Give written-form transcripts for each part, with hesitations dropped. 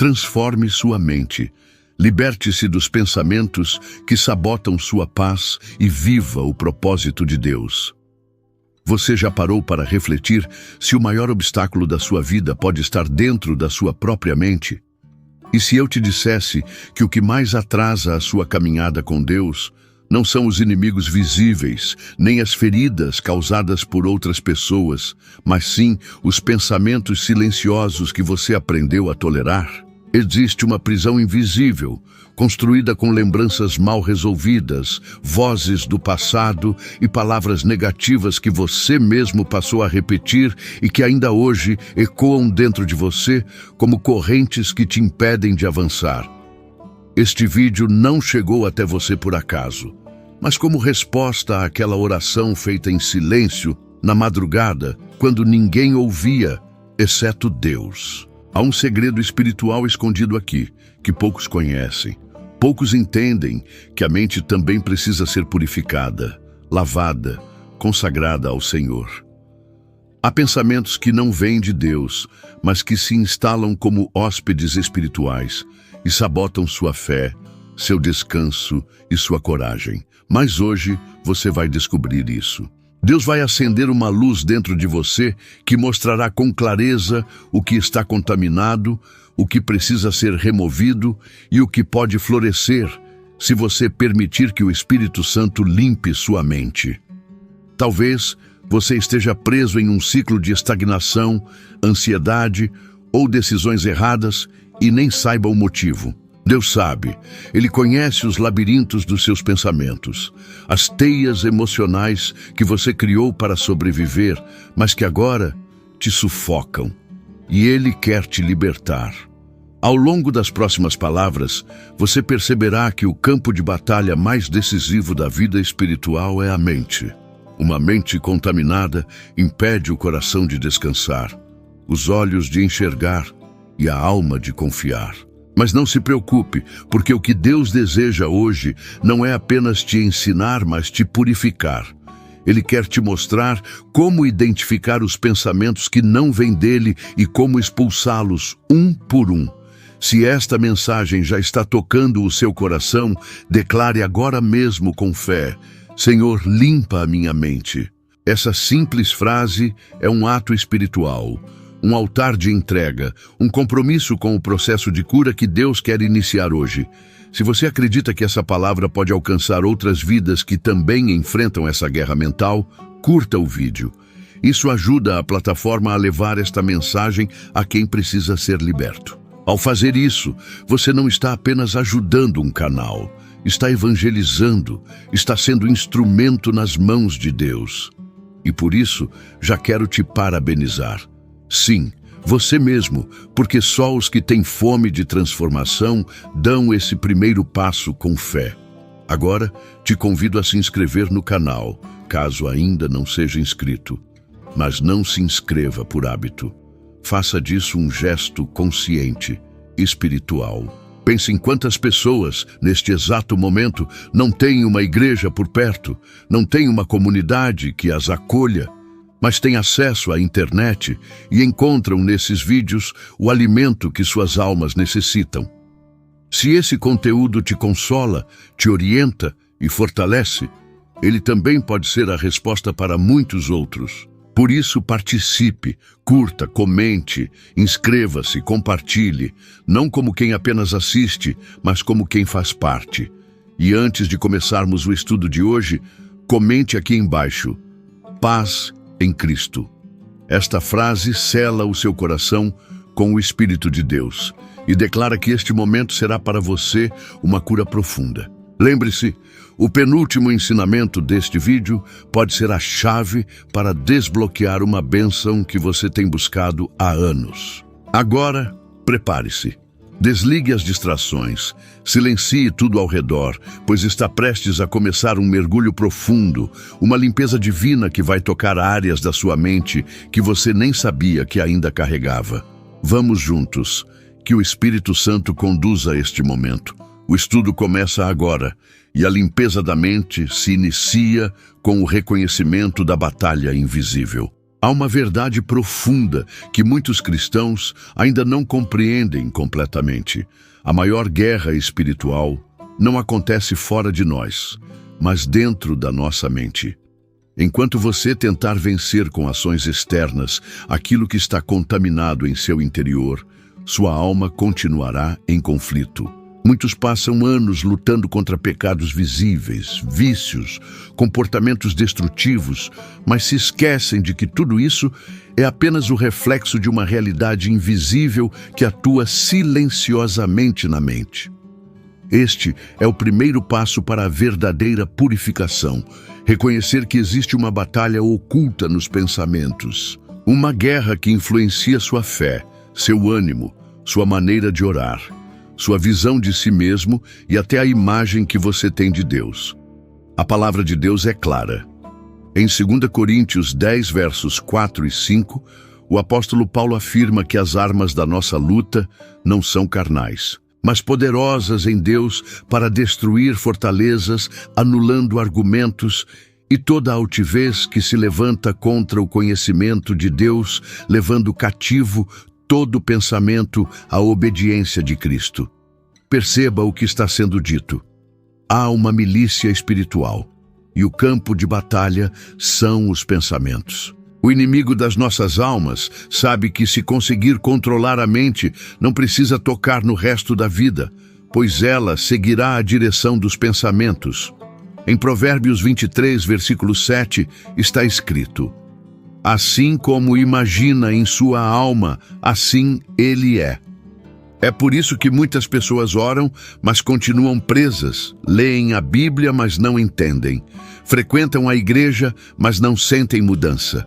Transforme sua mente. Liberte-se dos pensamentos que sabotam sua paz e viva o propósito de Deus. Você já parou para refletir se o maior obstáculo da sua vida pode estar dentro da sua própria mente? E se eu te dissesse que o que mais atrasa a sua caminhada com Deus não são os inimigos visíveis, nem as feridas causadas por outras pessoas, mas sim os pensamentos silenciosos que você aprendeu a tolerar? Existe uma prisão invisível, construída com lembranças mal resolvidas, vozes do passado e palavras negativas que você mesmo passou a repetir e que ainda hoje ecoam dentro de você como correntes que te impedem de avançar. Este vídeo não chegou até você por acaso, mas como resposta àquela oração feita em silêncio, na madrugada, quando ninguém ouvia, exceto Deus. Há um segredo espiritual escondido aqui, que poucos conhecem. Poucos entendem que a mente também precisa ser purificada, lavada, consagrada ao Senhor. Há pensamentos que não vêm de Deus, mas que se instalam como hóspedes espirituais e sabotam sua fé, seu descanso e sua coragem. Mas hoje você vai descobrir isso. Deus vai acender uma luz dentro de você que mostrará com clareza o que está contaminado, o que precisa ser removido e o que pode florescer se você permitir que o Espírito Santo limpe sua mente. Talvez você esteja preso em um ciclo de estagnação, ansiedade ou decisões erradas e nem saiba o motivo. Deus sabe, Ele conhece os labirintos dos seus pensamentos, as teias emocionais que você criou para sobreviver, mas que agora te sufocam, e Ele quer te libertar. Ao longo das próximas palavras, você perceberá que o campo de batalha mais decisivo da vida espiritual é a mente. Uma mente contaminada impede o coração de descansar, os olhos de enxergar e a alma de confiar. Mas não se preocupe, porque o que Deus deseja hoje não é apenas te ensinar, mas te purificar. Ele quer te mostrar como identificar os pensamentos que não vêm dele e como expulsá-los um por um. Se esta mensagem já está tocando o seu coração, declare agora mesmo com fé: Senhor, limpa a minha mente. Essa simples frase é um ato espiritual. Um altar de entrega, um compromisso com o processo de cura que Deus quer iniciar hoje. Se você acredita que essa palavra pode alcançar outras vidas que também enfrentam essa guerra mental, curta o vídeo. Isso ajuda a plataforma a levar esta mensagem a quem precisa ser liberto. Ao fazer isso, você não está apenas ajudando um canal, está evangelizando, está sendo instrumento nas mãos de Deus. E por isso, já quero te parabenizar. Sim, você mesmo, porque só os que têm fome de transformação dão esse primeiro passo com fé. Agora, te convido a se inscrever no canal, caso ainda não seja inscrito. Mas não se inscreva por hábito. Faça disso um gesto consciente, espiritual. Pense em quantas pessoas, neste exato momento, não têm uma igreja por perto, não têm uma comunidade que as acolha, mas têm acesso à internet e encontram nesses vídeos o alimento que suas almas necessitam. Se esse conteúdo te consola, te orienta e fortalece, ele também pode ser a resposta para muitos outros. Por isso, participe, curta, comente, inscreva-se, compartilhe, não como quem apenas assiste, mas como quem faz parte. E antes de começarmos o estudo de hoje, comente aqui embaixo: paz em Cristo. Esta frase sela o seu coração com o Espírito de Deus e declara que este momento será para você uma cura profunda. Lembre-se, o penúltimo ensinamento deste vídeo pode ser a chave para desbloquear uma bênção que você tem buscado há anos. Agora, prepare-se. Desligue as distrações, silencie tudo ao redor, pois está prestes a começar um mergulho profundo, uma limpeza divina que vai tocar áreas da sua mente que você nem sabia que ainda carregava. Vamos juntos, que o Espírito Santo conduza este momento. O estudo começa agora, e a limpeza da mente se inicia com o reconhecimento da batalha invisível. Há uma verdade profunda que muitos cristãos ainda não compreendem completamente. A maior guerra espiritual não acontece fora de nós, mas dentro da nossa mente. Enquanto você tentar vencer com ações externas aquilo que está contaminado em seu interior, sua alma continuará em conflito. Muitos passam anos lutando contra pecados visíveis, vícios, comportamentos destrutivos, mas se esquecem de que tudo isso é apenas o reflexo de uma realidade invisível que atua silenciosamente na mente. Este é o primeiro passo para a verdadeira purificação. Reconhecer que existe uma batalha oculta nos pensamentos. Uma guerra que influencia sua fé, seu ânimo, sua maneira de orar, sua visão de si mesmo e até a imagem que você tem de Deus. A palavra de Deus é clara. Em 2 Coríntios 10, versos 4 e 5, o apóstolo Paulo afirma que as armas da nossa luta não são carnais, mas poderosas em Deus para destruir fortalezas, anulando argumentos e toda a altivez que se levanta contra o conhecimento de Deus, levando cativo todo pensamento à obediência de Cristo. Perceba o que está sendo dito. Há uma milícia espiritual, e o campo de batalha são os pensamentos. O inimigo das nossas almas sabe que se conseguir controlar a mente, não precisa tocar no resto da vida, pois ela seguirá a direção dos pensamentos. Em Provérbios 23, versículo 7, está escrito: assim como imagina em sua alma, assim ele é. É por isso que muitas pessoas oram, mas continuam presas, leem a Bíblia, mas não entendem, frequentam a igreja, mas não sentem mudança.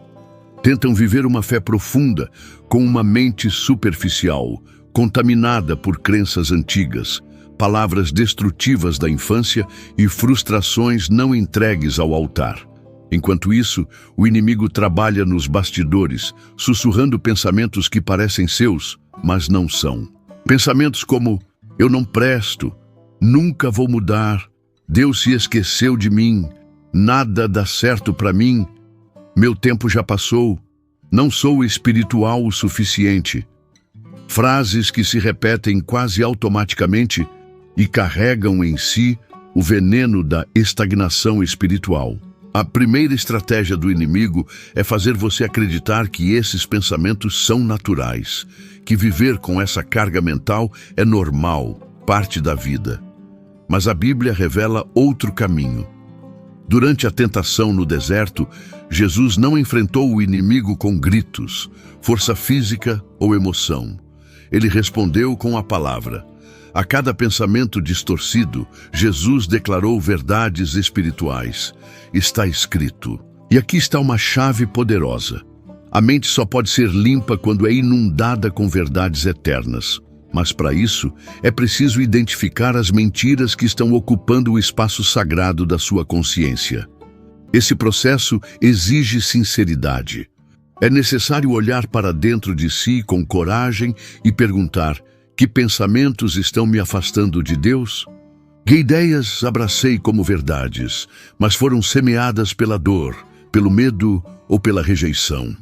Tentam viver uma fé profunda, com uma mente superficial, contaminada por crenças antigas, palavras destrutivas da infância e frustrações não entregues ao altar. Enquanto isso, o inimigo trabalha nos bastidores, sussurrando pensamentos que parecem seus, mas não são. Pensamentos como: eu não presto, nunca vou mudar, Deus se esqueceu de mim, nada dá certo para mim, meu tempo já passou, não sou espiritual o suficiente. Frases que se repetem quase automaticamente e carregam em si o veneno da estagnação espiritual. A primeira estratégia do inimigo é fazer você acreditar que esses pensamentos são naturais, que viver com essa carga mental é normal, parte da vida. Mas a Bíblia revela outro caminho. Durante a tentação no deserto, Jesus não enfrentou o inimigo com gritos, força física ou emoção. Ele respondeu com a palavra. A cada pensamento distorcido, Jesus declarou verdades espirituais. Está escrito. E aqui está uma chave poderosa. A mente só pode ser limpa quando é inundada com verdades eternas. Mas para isso, é preciso identificar as mentiras que estão ocupando o espaço sagrado da sua consciência. Esse processo exige sinceridade. É necessário olhar para dentro de si com coragem e perguntar: que pensamentos estão me afastando de Deus? Que ideias abracei como verdades, mas foram semeadas pela dor, pelo medo ou pela rejeição?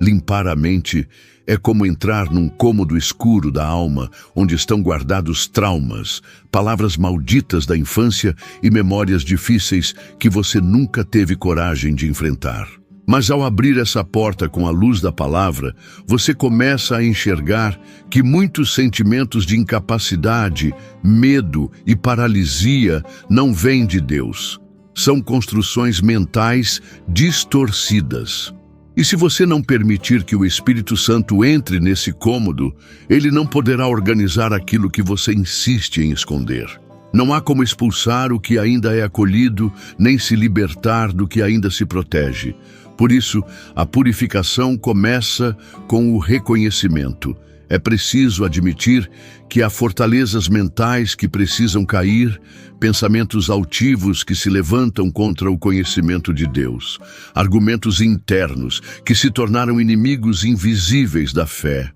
Limpar a mente é como entrar num cômodo escuro da alma, onde estão guardados traumas, palavras malditas da infância e memórias difíceis que você nunca teve coragem de enfrentar. Mas ao abrir essa porta com a luz da palavra, você começa a enxergar que muitos sentimentos de incapacidade, medo e paralisia não vêm de Deus. São construções mentais distorcidas. E se você não permitir que o Espírito Santo entre nesse cômodo, ele não poderá organizar aquilo que você insiste em esconder. Não há como expulsar o que ainda é acolhido, nem se libertar do que ainda se protege. Por isso, a purificação começa com o reconhecimento. É preciso admitir que há fortalezas mentais que precisam cair, pensamentos altivos que se levantam contra o conhecimento de Deus, argumentos internos que se tornaram inimigos invisíveis da fé.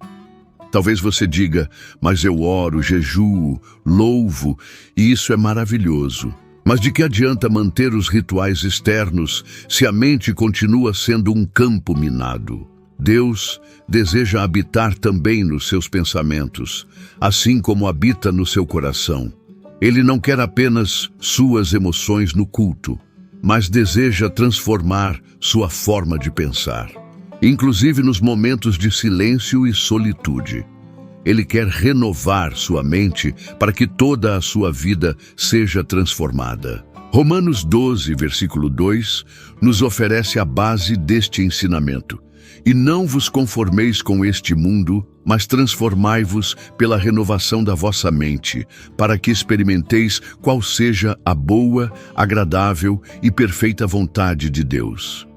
Talvez você diga: mas eu oro, jejuo, louvo, e isso é maravilhoso. Mas de que adianta manter os rituais externos se a mente continua sendo um campo minado? Deus deseja habitar também nos seus pensamentos, assim como habita no seu coração. Ele não quer apenas suas emoções no culto, mas deseja transformar sua forma de pensar, inclusive nos momentos de silêncio e solitude. Ele quer renovar sua mente para que toda a sua vida seja transformada. Romanos 12, versículo 2, nos oferece a base deste ensinamento. E não vos conformeis com este mundo, mas transformai-vos pela renovação da vossa mente, para que experimenteis qual seja a boa, agradável e perfeita vontade de Deus.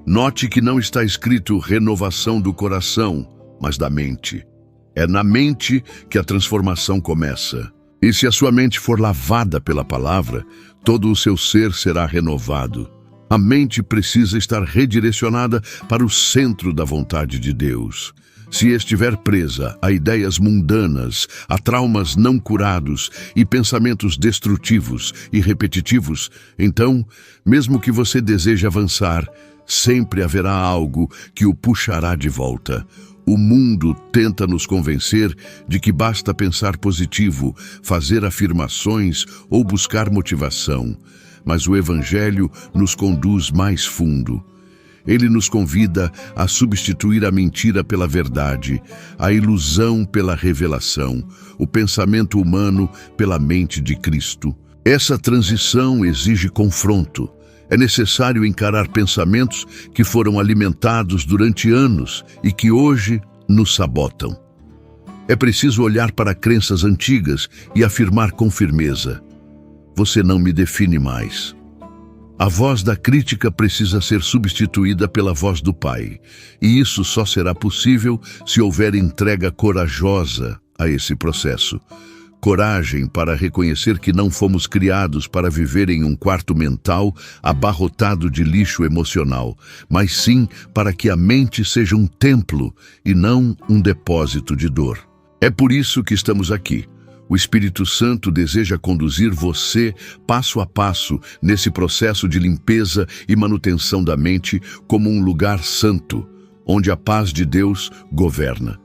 Note que não está escrito renovação do coração, mas da mente. É na mente que a transformação começa. E se a sua mente for lavada pela palavra, todo o seu ser será renovado. A mente precisa estar redirecionada para o centro da vontade de Deus. Se estiver presa a ideias mundanas, a traumas não curados e pensamentos destrutivos e repetitivos, então, mesmo que você deseje avançar, sempre haverá algo que o puxará de volta. O mundo tenta nos convencer de que basta pensar positivo, fazer afirmações ou buscar motivação. Mas o Evangelho nos conduz mais fundo. Ele nos convida a substituir a mentira pela verdade, a ilusão pela revelação, o pensamento humano pela mente de Cristo. Essa transição exige confronto. É necessário encarar pensamentos que foram alimentados durante anos e que hoje nos sabotam. É preciso olhar para crenças antigas e afirmar com firmeza: você não me define mais. A voz da crítica precisa ser substituída pela voz do Pai, e isso só será possível se houver entrega corajosa a esse processo. Coragem para reconhecer que não fomos criados para viver em um quarto mental abarrotado de lixo emocional, mas sim para que a mente seja um templo e não um depósito de dor. É por isso que estamos aqui. O Espírito Santo deseja conduzir você passo a passo nesse processo de limpeza e manutenção da mente como um lugar santo, onde a paz de Deus governa.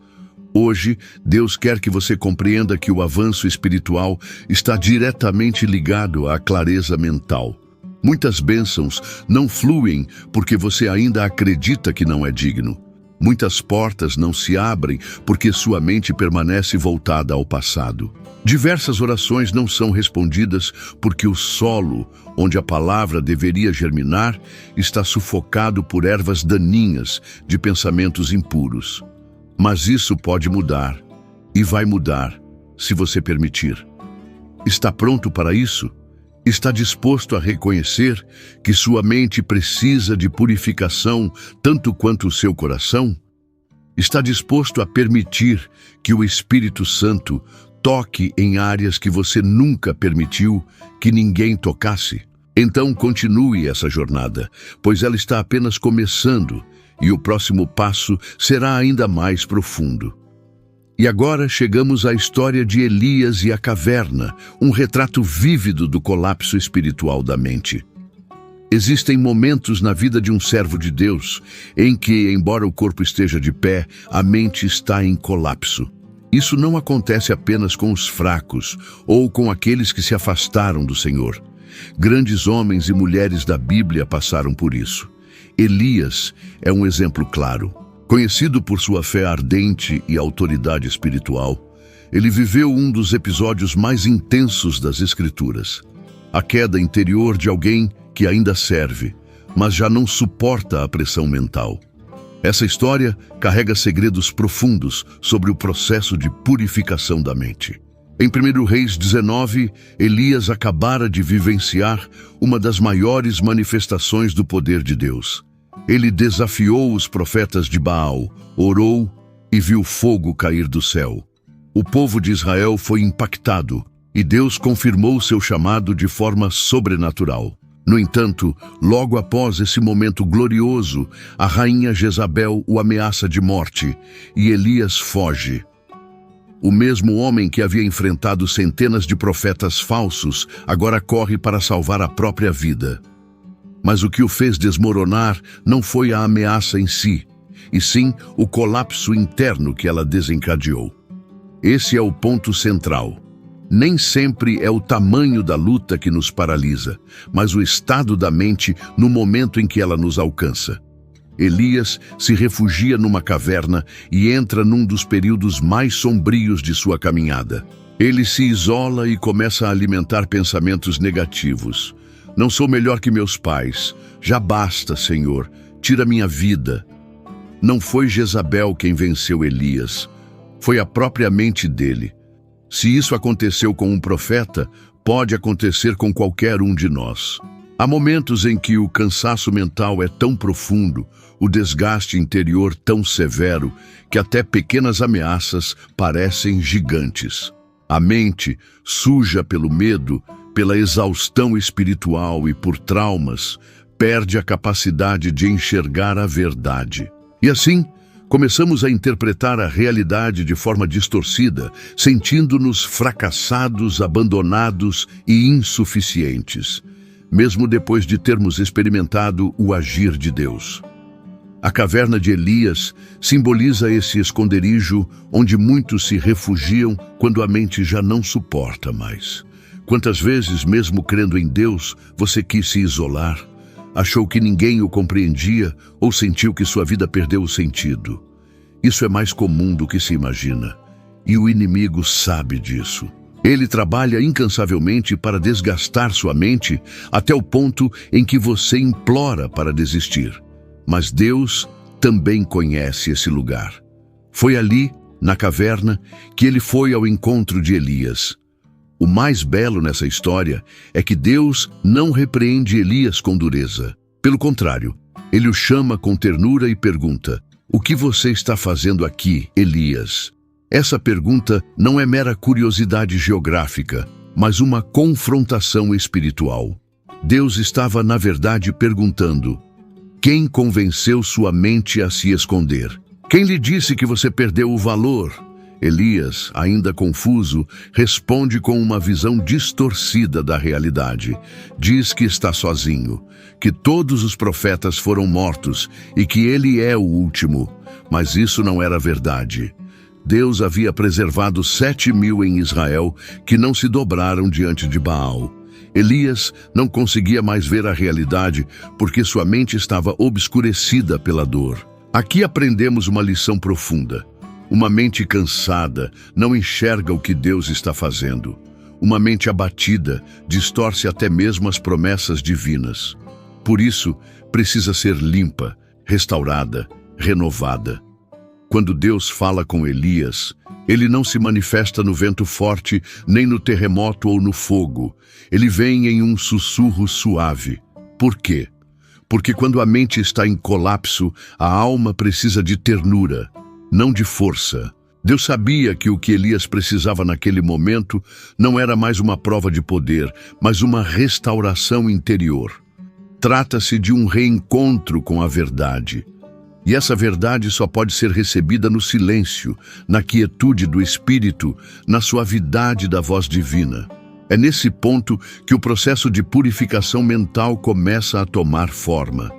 Hoje, Deus quer que você compreenda que o avanço espiritual está diretamente ligado à clareza mental. Muitas bênçãos não fluem porque você ainda acredita que não é digno. Muitas portas não se abrem porque sua mente permanece voltada ao passado. Diversas orações não são respondidas porque o solo, onde a palavra deveria germinar, está sufocado por ervas daninhas de pensamentos impuros. Mas isso pode mudar, e vai mudar, se você permitir. Está pronto para isso? Está disposto a reconhecer que sua mente precisa de purificação tanto quanto o seu coração? Está disposto a permitir que o Espírito Santo toque em áreas que você nunca permitiu que ninguém tocasse? Então continue essa jornada, pois ela está apenas começando e o próximo passo será ainda mais profundo. E agora chegamos à história de Elias e a caverna, um retrato vívido do colapso espiritual da mente. Existem momentos na vida de um servo de Deus em que, embora o corpo esteja de pé, a mente está em colapso. Isso não acontece apenas com os fracos ou com aqueles que se afastaram do Senhor. Grandes homens e mulheres da Bíblia passaram por isso. Elias é um exemplo claro. Conhecido por sua fé ardente e autoridade espiritual, ele viveu um dos episódios mais intensos das Escrituras. A queda interior de alguém que ainda serve, mas já não suporta a pressão mental. Essa história carrega segredos profundos sobre o processo de purificação da mente. Em 1 Reis 19, Elias acabara de vivenciar uma das maiores manifestações do poder de Deus. Ele desafiou os profetas de Baal, orou e viu fogo cair do céu. O povo de Israel foi impactado e Deus confirmou seu chamado de forma sobrenatural. No entanto, logo após esse momento glorioso, a rainha Jezabel o ameaça de morte e Elias foge. O mesmo homem que havia enfrentado centenas de profetas falsos agora corre para salvar a própria vida. Mas o que o fez desmoronar não foi a ameaça em si, e sim o colapso interno que ela desencadeou. Esse é o ponto central. Nem sempre é o tamanho da luta que nos paralisa, mas o estado da mente no momento em que ela nos alcança. Elias se refugia numa caverna e entra num dos períodos mais sombrios de sua caminhada. Ele se isola e começa a alimentar pensamentos negativos. Não sou melhor que meus pais. Já basta, Senhor. Tira minha vida. Não foi Jezabel quem venceu Elias. Foi a própria mente dele. Se isso aconteceu com um profeta, pode acontecer com qualquer um de nós. Há momentos em que o cansaço mental é tão profundo, o desgaste interior tão severo, que até pequenas ameaças parecem gigantes. A mente, suja pelo medo, pela exaustão espiritual e por traumas, perde a capacidade de enxergar a verdade. E assim, começamos a interpretar a realidade de forma distorcida, sentindo-nos fracassados, abandonados e insuficientes, mesmo depois de termos experimentado o agir de Deus. A caverna de Elias simboliza esse esconderijo onde muitos se refugiam quando a mente já não suporta mais. Quantas vezes, mesmo crendo em Deus, você quis se isolar, achou que ninguém o compreendia ou sentiu que sua vida perdeu o sentido? Isso é mais comum do que se imagina, e o inimigo sabe disso. Ele trabalha incansavelmente para desgastar sua mente até o ponto em que você implora para desistir. Mas Deus também conhece esse lugar. Foi ali, na caverna, que ele foi ao encontro de Elias. O mais belo nessa história é que Deus não repreende Elias com dureza. Pelo contrário, ele o chama com ternura e pergunta: "O que você está fazendo aqui, Elias?" Essa pergunta não é mera curiosidade geográfica, mas uma confrontação espiritual. Deus estava, na verdade, perguntando: quem convenceu sua mente a se esconder? Quem lhe disse que você perdeu o valor? Elias, ainda confuso, responde com uma visão distorcida da realidade. Diz que está sozinho, que todos os profetas foram mortos e que ele é o último. Mas isso não era verdade. Deus havia preservado 7.000 em Israel que não se dobraram diante de Baal. Elias não conseguia mais ver a realidade porque sua mente estava obscurecida pela dor. Aqui aprendemos uma lição profunda. Uma mente cansada não enxerga o que Deus está fazendo. Uma mente abatida distorce até mesmo as promessas divinas. Por isso, precisa ser limpa, restaurada, renovada. Quando Deus fala com Elias, ele não se manifesta no vento forte, nem no terremoto ou no fogo. Ele vem em um sussurro suave. Por quê? Porque quando a mente está em colapso, a alma precisa de ternura, não de força. Deus sabia que o que Elias precisava naquele momento não era mais uma prova de poder, mas uma restauração interior. Trata-se de um reencontro com a verdade. E essa verdade só pode ser recebida no silêncio, na quietude do espírito, na suavidade da voz divina. É nesse ponto que o processo de purificação mental começa a tomar forma.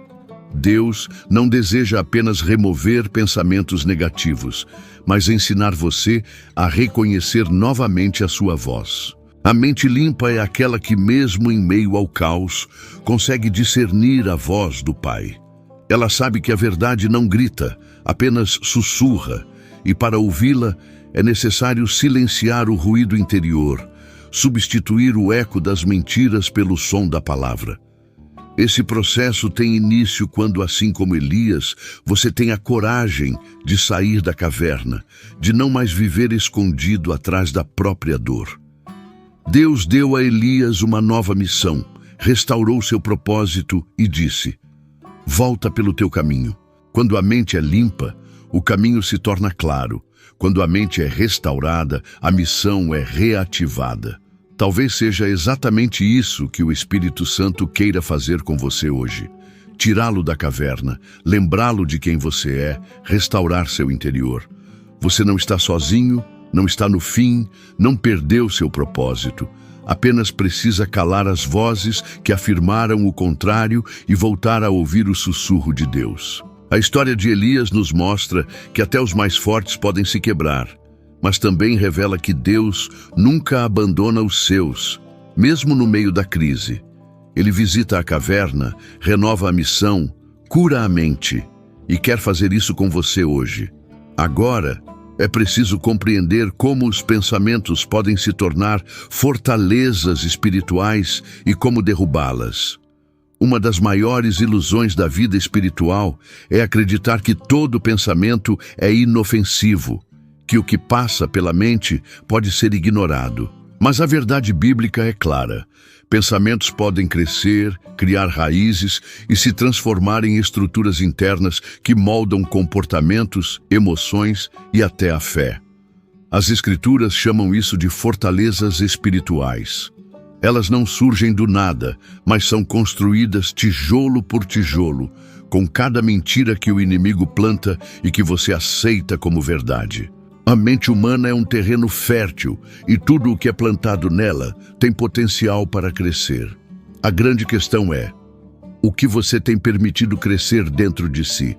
Deus não deseja apenas remover pensamentos negativos, mas ensinar você a reconhecer novamente a sua voz. A mente limpa é aquela que, mesmo em meio ao caos, consegue discernir a voz do Pai. Ela sabe que a verdade não grita, apenas sussurra, e para ouvi-la é necessário silenciar o ruído interior, substituir o eco das mentiras pelo som da palavra. Esse processo tem início quando, assim como Elias, você tem a coragem de sair da caverna, de não mais viver escondido atrás da própria dor. Deus deu a Elias uma nova missão, restaurou seu propósito e disse: volta pelo teu caminho. Quando a mente é limpa, o caminho se torna claro. Quando a mente é restaurada, a missão é reativada. Talvez seja exatamente isso que o Espírito Santo queira fazer com você hoje. Tirá-lo da caverna, lembrá-lo de quem você é, restaurar seu interior. Você não está sozinho, não está no fim, não perdeu seu propósito. Apenas precisa calar as vozes que afirmaram o contrário e voltar a ouvir o sussurro de Deus. A história de Elias nos mostra que até os mais fortes podem se quebrar, mas também revela que Deus nunca abandona os seus, mesmo no meio da crise. Ele visita a caverna, renova a missão, cura a mente e quer fazer isso com você hoje. Agora, é preciso compreender como os pensamentos podem se tornar fortalezas espirituais e como derrubá-las. Uma das maiores ilusões da vida espiritual é acreditar que todo pensamento é inofensivo, que o que passa pela mente pode ser ignorado. Mas a verdade bíblica é clara. Pensamentos podem crescer, criar raízes e se transformar em estruturas internas que moldam comportamentos, emoções e até a fé. As Escrituras chamam isso de fortalezas espirituais. Elas não surgem do nada, mas são construídas tijolo por tijolo, com cada mentira que o inimigo planta e que você aceita como verdade. A mente humana é um terreno fértil e tudo o que é plantado nela tem potencial para crescer. A grande questão é: o que você tem permitido crescer dentro de si?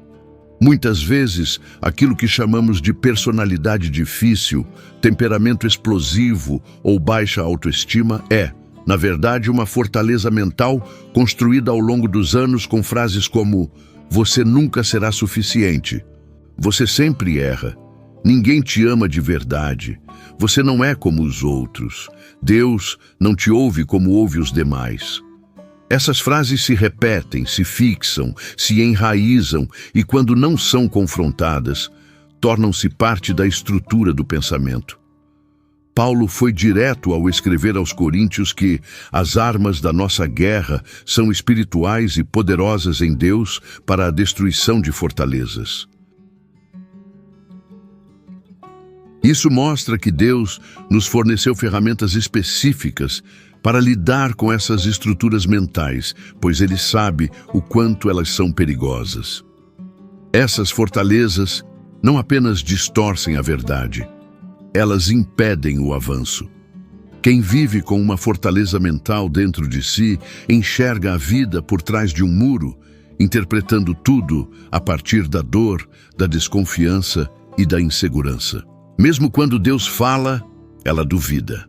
Muitas vezes, aquilo que chamamos de personalidade difícil, temperamento explosivo ou baixa autoestima é, na verdade, uma fortaleza mental construída ao longo dos anos com frases como: você nunca será suficiente, você sempre erra, ninguém te ama de verdade, você não é como os outros, Deus não te ouve como ouve os demais. Essas frases se repetem, se fixam, se enraizam e, quando não são confrontadas, tornam-se parte da estrutura do pensamento. Paulo foi direto ao escrever aos Coríntios que as armas da nossa guerra são espirituais e poderosas em Deus para a destruição de fortalezas. Isso mostra que Deus nos forneceu ferramentas específicas para lidar com essas estruturas mentais, pois Ele sabe o quanto elas são perigosas. Essas fortalezas não apenas distorcem a verdade, elas impedem o avanço. Quem vive com uma fortaleza mental dentro de si enxerga a vida por trás de um muro, interpretando tudo a partir da dor, da desconfiança e da insegurança. Mesmo quando Deus fala, ela duvida.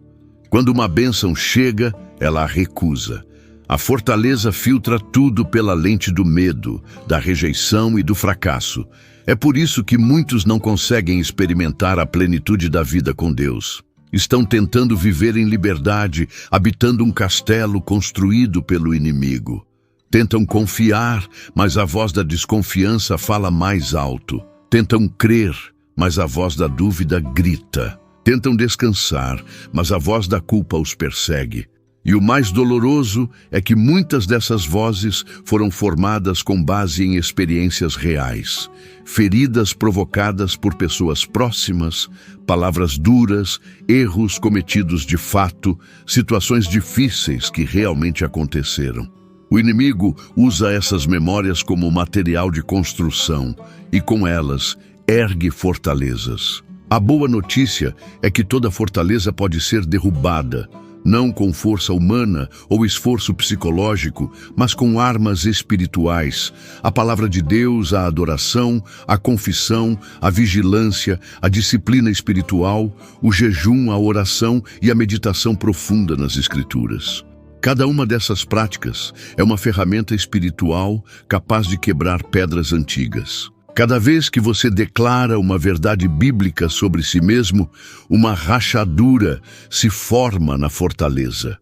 Quando uma bênção chega, ela a recusa. A fortaleza filtra tudo pela lente do medo, da rejeição e do fracasso. É por isso que muitos não conseguem experimentar a plenitude da vida com Deus. Estão tentando viver em liberdade, habitando um castelo construído pelo inimigo. Tentam confiar, mas a voz da desconfiança fala mais alto. Tentam crer, mas a voz da dúvida grita. Tentam descansar, mas a voz da culpa os persegue. E o mais doloroso é que muitas dessas vozes foram formadas com base em experiências reais, feridas provocadas por pessoas próximas, palavras duras, erros cometidos de fato, situações difíceis que realmente aconteceram. O inimigo usa essas memórias como material de construção e, com elas, ergue fortalezas. A boa notícia é que toda fortaleza pode ser derrubada, não com força humana ou esforço psicológico, mas com armas espirituais. A palavra de Deus, a adoração, a confissão, a vigilância, a disciplina espiritual, o jejum, a oração e a meditação profunda nas Escrituras. Cada uma dessas práticas é uma ferramenta espiritual capaz de quebrar pedras antigas. Cada vez que você declara uma verdade bíblica sobre si mesmo, uma rachadura se forma na fortaleza.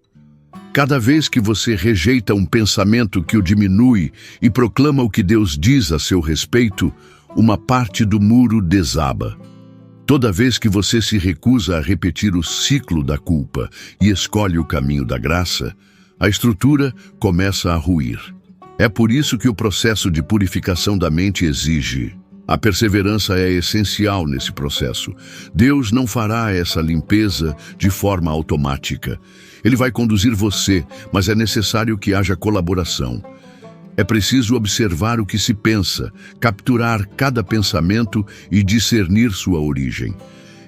Cada vez que você rejeita um pensamento que o diminui e proclama o que Deus diz a seu respeito, uma parte do muro desaba. Toda vez que você se recusa a repetir o ciclo da culpa e escolhe o caminho da graça, a estrutura começa a ruir. É por isso que o processo de purificação da mente exige. A perseverança é essencial nesse processo. Deus não fará essa limpeza de forma automática. Ele vai conduzir você, mas é necessário que haja colaboração. É preciso observar o que se pensa, capturar cada pensamento e discernir sua origem.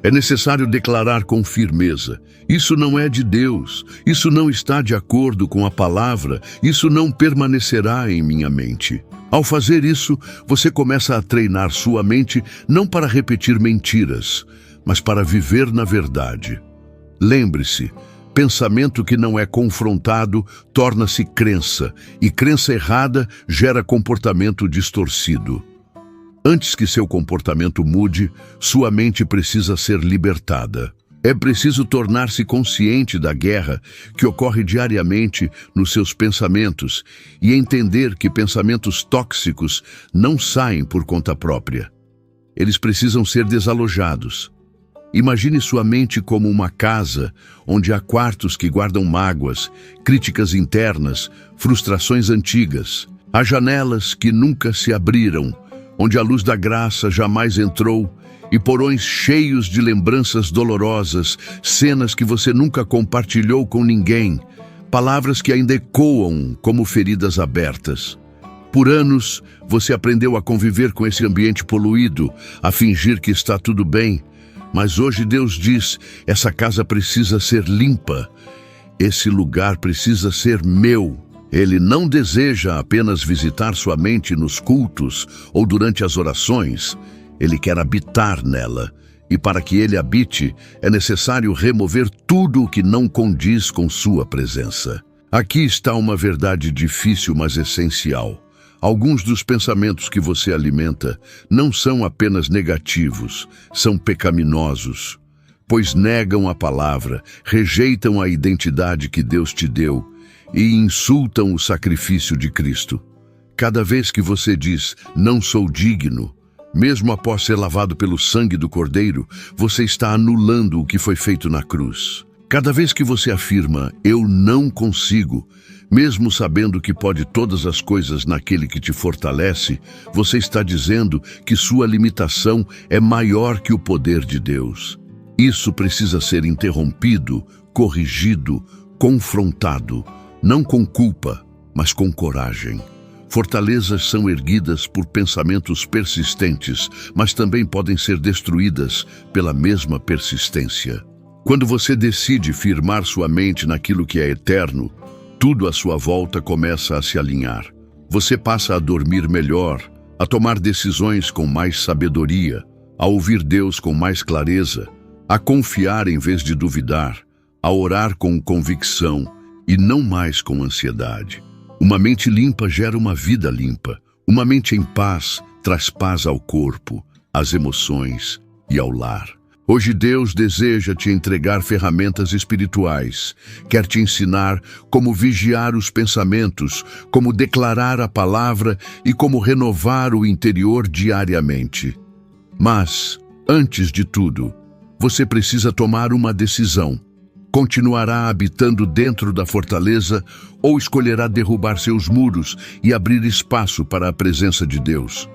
É necessário declarar com firmeza: isso não é de Deus, isso não está de acordo com a palavra, isso não permanecerá em minha mente. Ao fazer isso, você começa a treinar sua mente não para repetir mentiras, mas para viver na verdade. Lembre-se, pensamento que não é confrontado torna-se crença, e crença errada gera comportamento distorcido. Antes que seu comportamento mude, sua mente precisa ser libertada. É preciso tornar-se consciente da guerra que ocorre diariamente nos seus pensamentos e entender que pensamentos tóxicos não saem por conta própria. Eles precisam ser desalojados. Imagine sua mente como uma casa onde há quartos que guardam mágoas, críticas internas, frustrações antigas. Há janelas que nunca se abriram, onde a luz da graça jamais entrou, e porões cheios de lembranças dolorosas, cenas que você nunca compartilhou com ninguém, palavras que ainda ecoam como feridas abertas. Por anos, você aprendeu a conviver com esse ambiente poluído, a fingir que está tudo bem, mas hoje Deus diz: essa casa precisa ser limpa, esse lugar precisa ser meu. Ele não deseja apenas visitar sua mente nos cultos ou durante as orações. Ele quer habitar nela. E para que ele habite, é necessário remover tudo o que não condiz com sua presença. Aqui está uma verdade difícil, mas essencial. Alguns dos pensamentos que você alimenta não são apenas negativos, são pecaminosos, pois negam a palavra, rejeitam a identidade que Deus te deu e insultam o sacrifício de Cristo. Cada vez que você diz: não sou digno, mesmo após ser lavado pelo sangue do Cordeiro, você está anulando o que foi feito na cruz. Cada vez que você afirma: eu não consigo, mesmo sabendo que pode todas as coisas naquele que te fortalece, você está dizendo que sua limitação é maior que o poder de Deus. Isso precisa ser interrompido, corrigido, confrontado, não com culpa, mas com coragem. Fortalezas são erguidas por pensamentos persistentes, mas também podem ser destruídas pela mesma persistência. Quando você decide firmar sua mente naquilo que é eterno, tudo à sua volta começa a se alinhar. Você passa a dormir melhor, a tomar decisões com mais sabedoria, a ouvir Deus com mais clareza, a confiar em vez de duvidar, a orar com convicção e não mais com ansiedade. Uma mente limpa gera uma vida limpa. Uma mente em paz traz paz ao corpo, às emoções e ao lar. Hoje Deus deseja te entregar ferramentas espirituais. Quer te ensinar como vigiar os pensamentos, como declarar a palavra e como renovar o interior diariamente. Mas, antes de tudo, você precisa tomar uma decisão. Continuará habitando dentro da fortaleza ou escolherá derrubar seus muros e abrir espaço para a presença de Deus?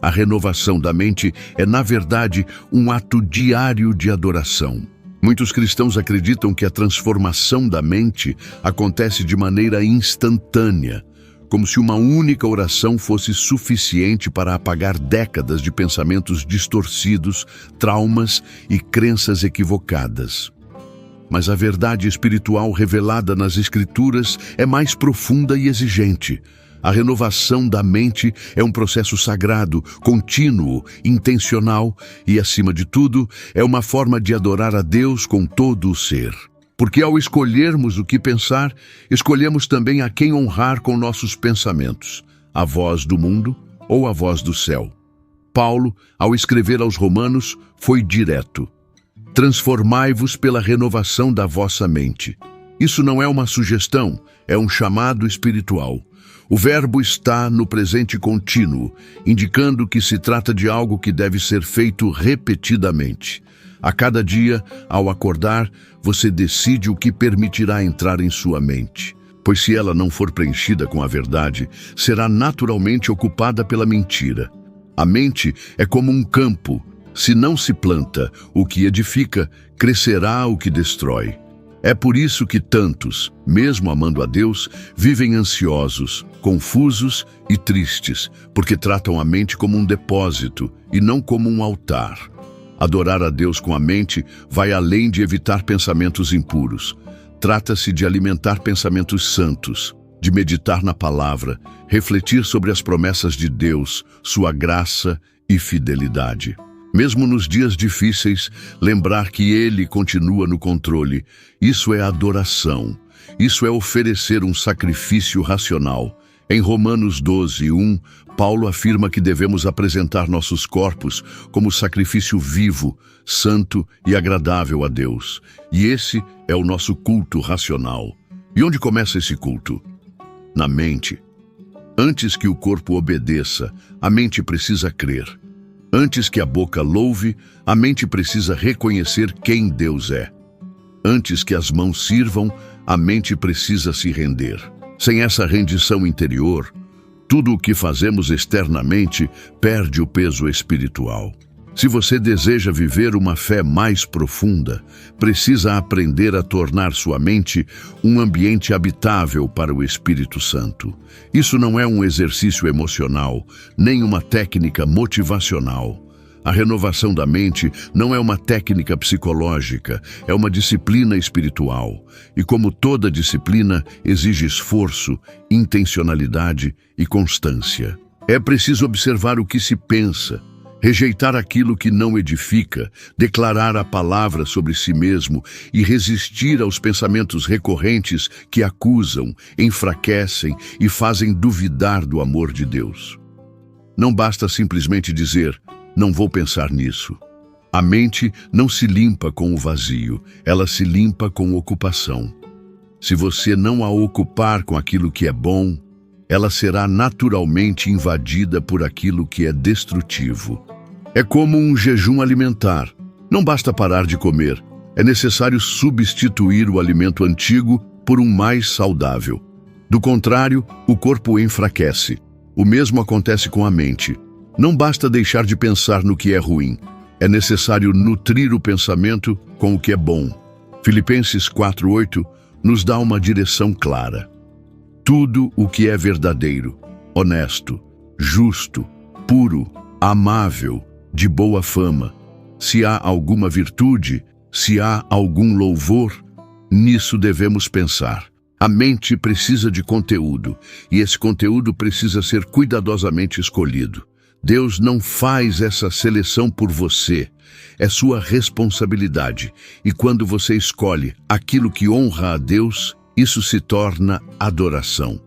A renovação da mente é, na verdade, um ato diário de adoração. Muitos cristãos acreditam que a transformação da mente acontece de maneira instantânea, como se uma única oração fosse suficiente para apagar décadas de pensamentos distorcidos, traumas e crenças equivocadas. Mas a verdade espiritual revelada nas Escrituras é mais profunda e exigente. A renovação da mente é um processo sagrado, contínuo, intencional e, acima de tudo, é uma forma de adorar a Deus com todo o ser. Porque ao escolhermos o que pensar, escolhemos também a quem honrar com nossos pensamentos, a voz do mundo ou a voz do céu. Paulo, ao escrever aos Romanos, foi direto: transformai-vos pela renovação da vossa mente. Isso não é uma sugestão, é um chamado espiritual. O verbo está no presente contínuo, indicando que se trata de algo que deve ser feito repetidamente. A cada dia, ao acordar, você decide o que permitirá entrar em sua mente. Pois se ela não for preenchida com a verdade, será naturalmente ocupada pela mentira. A mente é como um campo. Se não se planta o que edifica, crescerá o que destrói. É por isso que tantos, mesmo amando a Deus, vivem ansiosos, confusos e tristes, porque tratam a mente como um depósito e não como um altar. Adorar a Deus com a mente vai além de evitar pensamentos impuros. Trata-se de alimentar pensamentos santos, de meditar na palavra, refletir sobre as promessas de Deus, sua graça e fidelidade. Mesmo nos dias difíceis, lembrar que Ele continua no controle. Isso é adoração. Isso é oferecer um sacrifício racional. Em Romanos 12:1, Paulo afirma que devemos apresentar nossos corpos como sacrifício vivo, santo e agradável a Deus. E esse é o nosso culto racional. E onde começa esse culto? Na mente. Antes que o corpo obedeça, a mente precisa crer. Antes que a boca louve, a mente precisa reconhecer quem Deus é. Antes que as mãos sirvam, a mente precisa se render. Sem essa rendição interior, tudo o que fazemos externamente perde o peso espiritual. Se você deseja viver uma fé mais profunda, precisa aprender a tornar sua mente um ambiente habitável para o Espírito Santo. Isso não é um exercício emocional, nem uma técnica motivacional. A renovação da mente não é uma técnica psicológica, é uma disciplina espiritual. E como toda disciplina, exige esforço, intencionalidade e constância. É preciso observar o que se pensa, rejeitar aquilo que não edifica, declarar a palavra sobre si mesmo e resistir aos pensamentos recorrentes que acusam, enfraquecem e fazem duvidar do amor de Deus. Não basta simplesmente dizer, não vou pensar nisso. A mente não se limpa com o vazio, ela se limpa com ocupação. Se você não a ocupar com aquilo que é bom, ela será naturalmente invadida por aquilo que é destrutivo. É como um jejum alimentar. Não basta parar de comer, é necessário substituir o alimento antigo por um mais saudável. Do contrário, o corpo enfraquece. O mesmo acontece com a mente. Não basta deixar de pensar no que é ruim. É necessário nutrir o pensamento com o que é bom. Filipenses 4:8 nos dá uma direção clara. Tudo o que é verdadeiro, honesto, justo, puro, amável, de boa fama, se há alguma virtude, se há algum louvor, nisso devemos pensar. A mente precisa de conteúdo, e esse conteúdo precisa ser cuidadosamente escolhido. Deus não faz essa seleção por você, é sua responsabilidade. E quando você escolhe aquilo que honra a Deus, isso se torna adoração.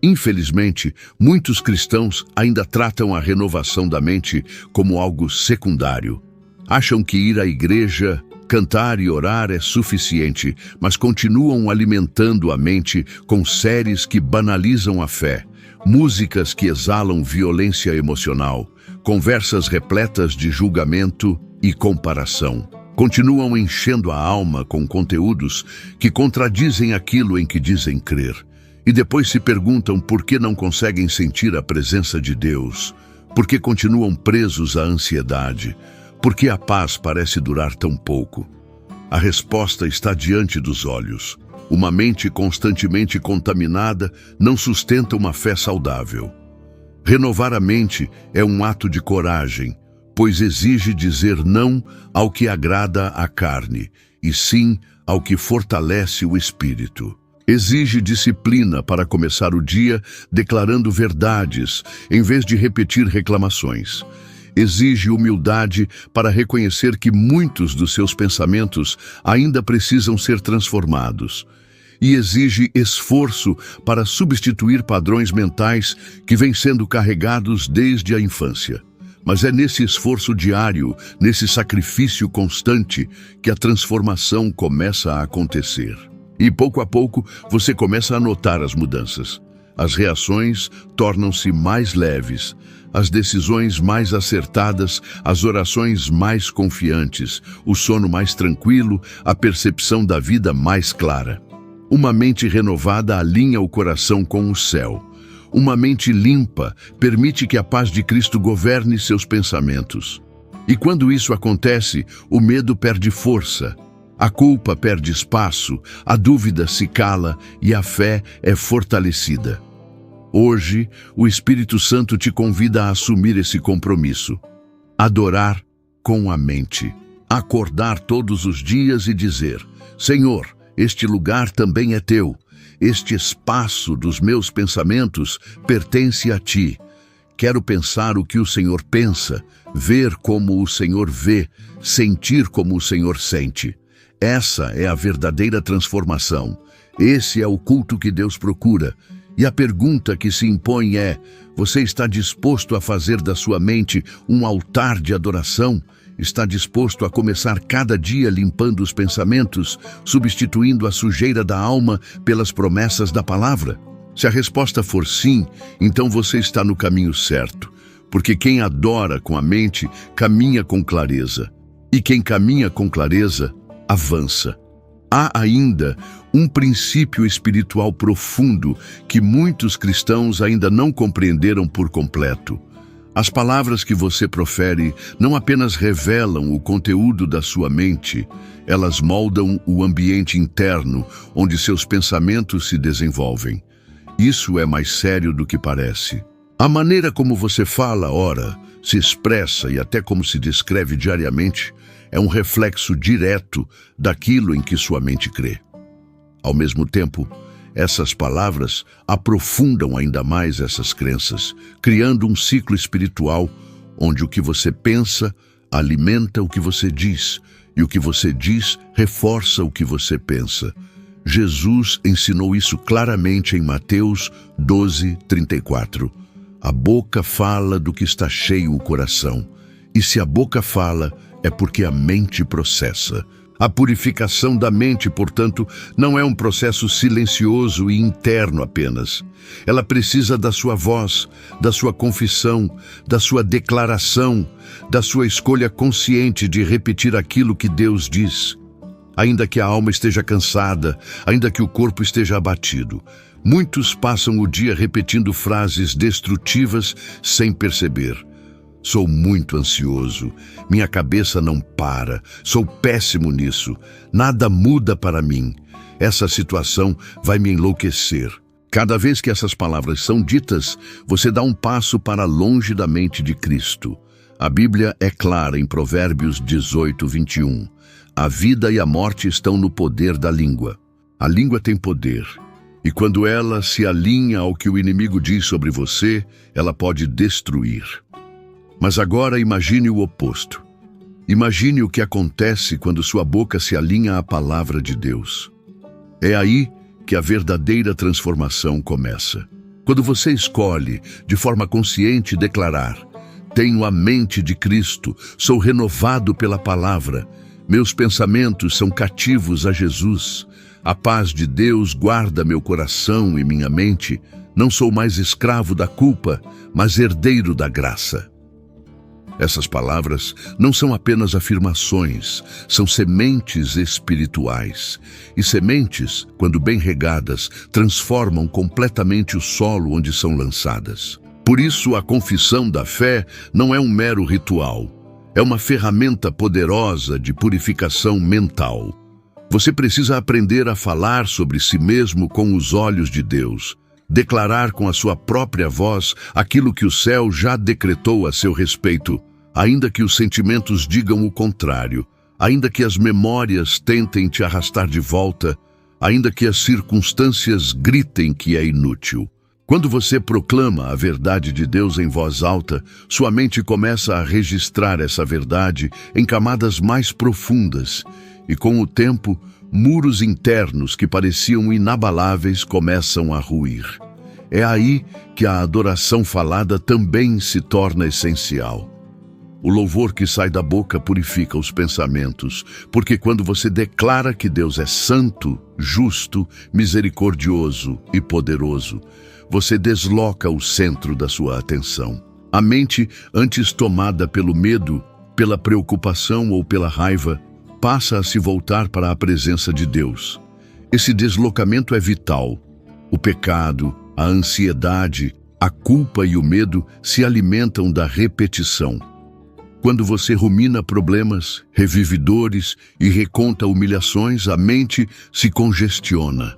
Infelizmente, muitos cristãos ainda tratam a renovação da mente como algo secundário. Acham que ir à igreja, cantar e orar é suficiente, mas continuam alimentando a mente com séries que banalizam a fé, músicas que exalam violência emocional, conversas repletas de julgamento e comparação. Continuam enchendo a alma com conteúdos que contradizem aquilo em que dizem crer. E depois se perguntam por que não conseguem sentir a presença de Deus, por que continuam presos à ansiedade, por que a paz parece durar tão pouco. A resposta está diante dos olhos. Uma mente constantemente contaminada não sustenta uma fé saudável. Renovar a mente é um ato de coragem, pois exige dizer não ao que agrada à carne, e sim ao que fortalece o espírito. Exige disciplina para começar o dia declarando verdades, em vez de repetir reclamações. Exige humildade para reconhecer que muitos dos seus pensamentos ainda precisam ser transformados. E exige esforço para substituir padrões mentais que vêm sendo carregados desde a infância. Mas é nesse esforço diário, nesse sacrifício constante, que a transformação começa a acontecer. E pouco a pouco você começa a notar as mudanças. As reações tornam-se mais leves, as decisões mais acertadas, as orações mais confiantes, o sono mais tranquilo, a percepção da vida mais clara. Uma mente renovada alinha o coração com o céu. Uma mente limpa permite que a paz de Cristo governe seus pensamentos. E quando isso acontece, o medo perde força. A culpa perde espaço, a dúvida se cala e a fé é fortalecida. Hoje, o Espírito Santo te convida a assumir esse compromisso. Adorar com a mente. Acordar todos os dias e dizer: Senhor, este lugar também é teu. Este espaço dos meus pensamentos pertence a ti. Quero pensar o que o Senhor pensa, ver como o Senhor vê, sentir como o Senhor sente. Essa é a verdadeira transformação. Esse é o culto que Deus procura. E a pergunta que se impõe é: você está disposto a fazer da sua mente um altar de adoração? Está disposto a começar cada dia limpando os pensamentos, substituindo a sujeira da alma pelas promessas da palavra? Se a resposta for sim, então você está no caminho certo, porque quem adora com a mente caminha com clareza, e quem caminha com clareza avança. Há ainda um princípio espiritual profundo que muitos cristãos ainda não compreenderam por completo. As palavras que você profere não apenas revelam o conteúdo da sua mente, elas moldam o ambiente interno onde seus pensamentos se desenvolvem. Isso é mais sério do que parece. A maneira como você fala, ora, se expressa e até como se descreve diariamente é um reflexo direto daquilo em que sua mente crê. Ao mesmo tempo, essas palavras aprofundam ainda mais essas crenças, criando um ciclo espiritual onde o que você pensa alimenta o que você diz, e o que você diz reforça o que você pensa. Jesus ensinou isso claramente em Mateus 12:34. A boca fala do que está cheio o coração, e se a boca fala, é porque a mente processa. A purificação da mente, portanto, não é um processo silencioso e interno apenas. Ela precisa da sua voz, da sua confissão, da sua declaração, da sua escolha consciente de repetir aquilo que Deus diz. Ainda que a alma esteja cansada, ainda que o corpo esteja abatido, muitos passam o dia repetindo frases destrutivas sem perceber. Sou muito ansioso, minha cabeça não para, sou péssimo nisso, nada muda para mim. Essa situação vai me enlouquecer. Cada vez que essas palavras são ditas, você dá um passo para longe da mente de Cristo. A Bíblia é clara em Provérbios 18:21. A vida e a morte estão no poder da língua. A língua tem poder, e quando ela se alinha ao que o inimigo diz sobre você, ela pode destruir. Mas agora imagine o oposto. Imagine o que acontece quando sua boca se alinha à palavra de Deus. É aí que a verdadeira transformação começa. Quando você escolhe, de forma consciente, declarar: tenho a mente de Cristo, sou renovado pela palavra, meus pensamentos são cativos a Jesus, a paz de Deus guarda meu coração e minha mente, não sou mais escravo da culpa, mas herdeiro da graça. Essas palavras não são apenas afirmações, são sementes espirituais. E sementes, quando bem regadas, transformam completamente o solo onde são lançadas. Por isso, a confissão da fé não é um mero ritual. É uma ferramenta poderosa de purificação mental. Você precisa aprender a falar sobre si mesmo com os olhos de Deus. Declarar com a sua própria voz aquilo que o céu já decretou a seu respeito, ainda que os sentimentos digam o contrário, ainda que as memórias tentem te arrastar de volta, ainda que as circunstâncias gritem que é inútil. Quando você proclama a verdade de Deus em voz alta, sua mente começa a registrar essa verdade em camadas mais profundas, e com o tempo, muros internos que pareciam inabaláveis começam a ruir. É aí que a adoração falada também se torna essencial. O louvor que sai da boca purifica os pensamentos, porque quando você declara que Deus é santo, justo, misericordioso e poderoso, você desloca o centro da sua atenção. A mente, antes tomada pelo medo, pela preocupação ou pela raiva, passa a se voltar para a presença de Deus. Esse deslocamento é vital. O pecado, a ansiedade, a culpa e o medo se alimentam da repetição. Quando você rumina problemas, revive dores e reconta humilhações, a mente se congestiona.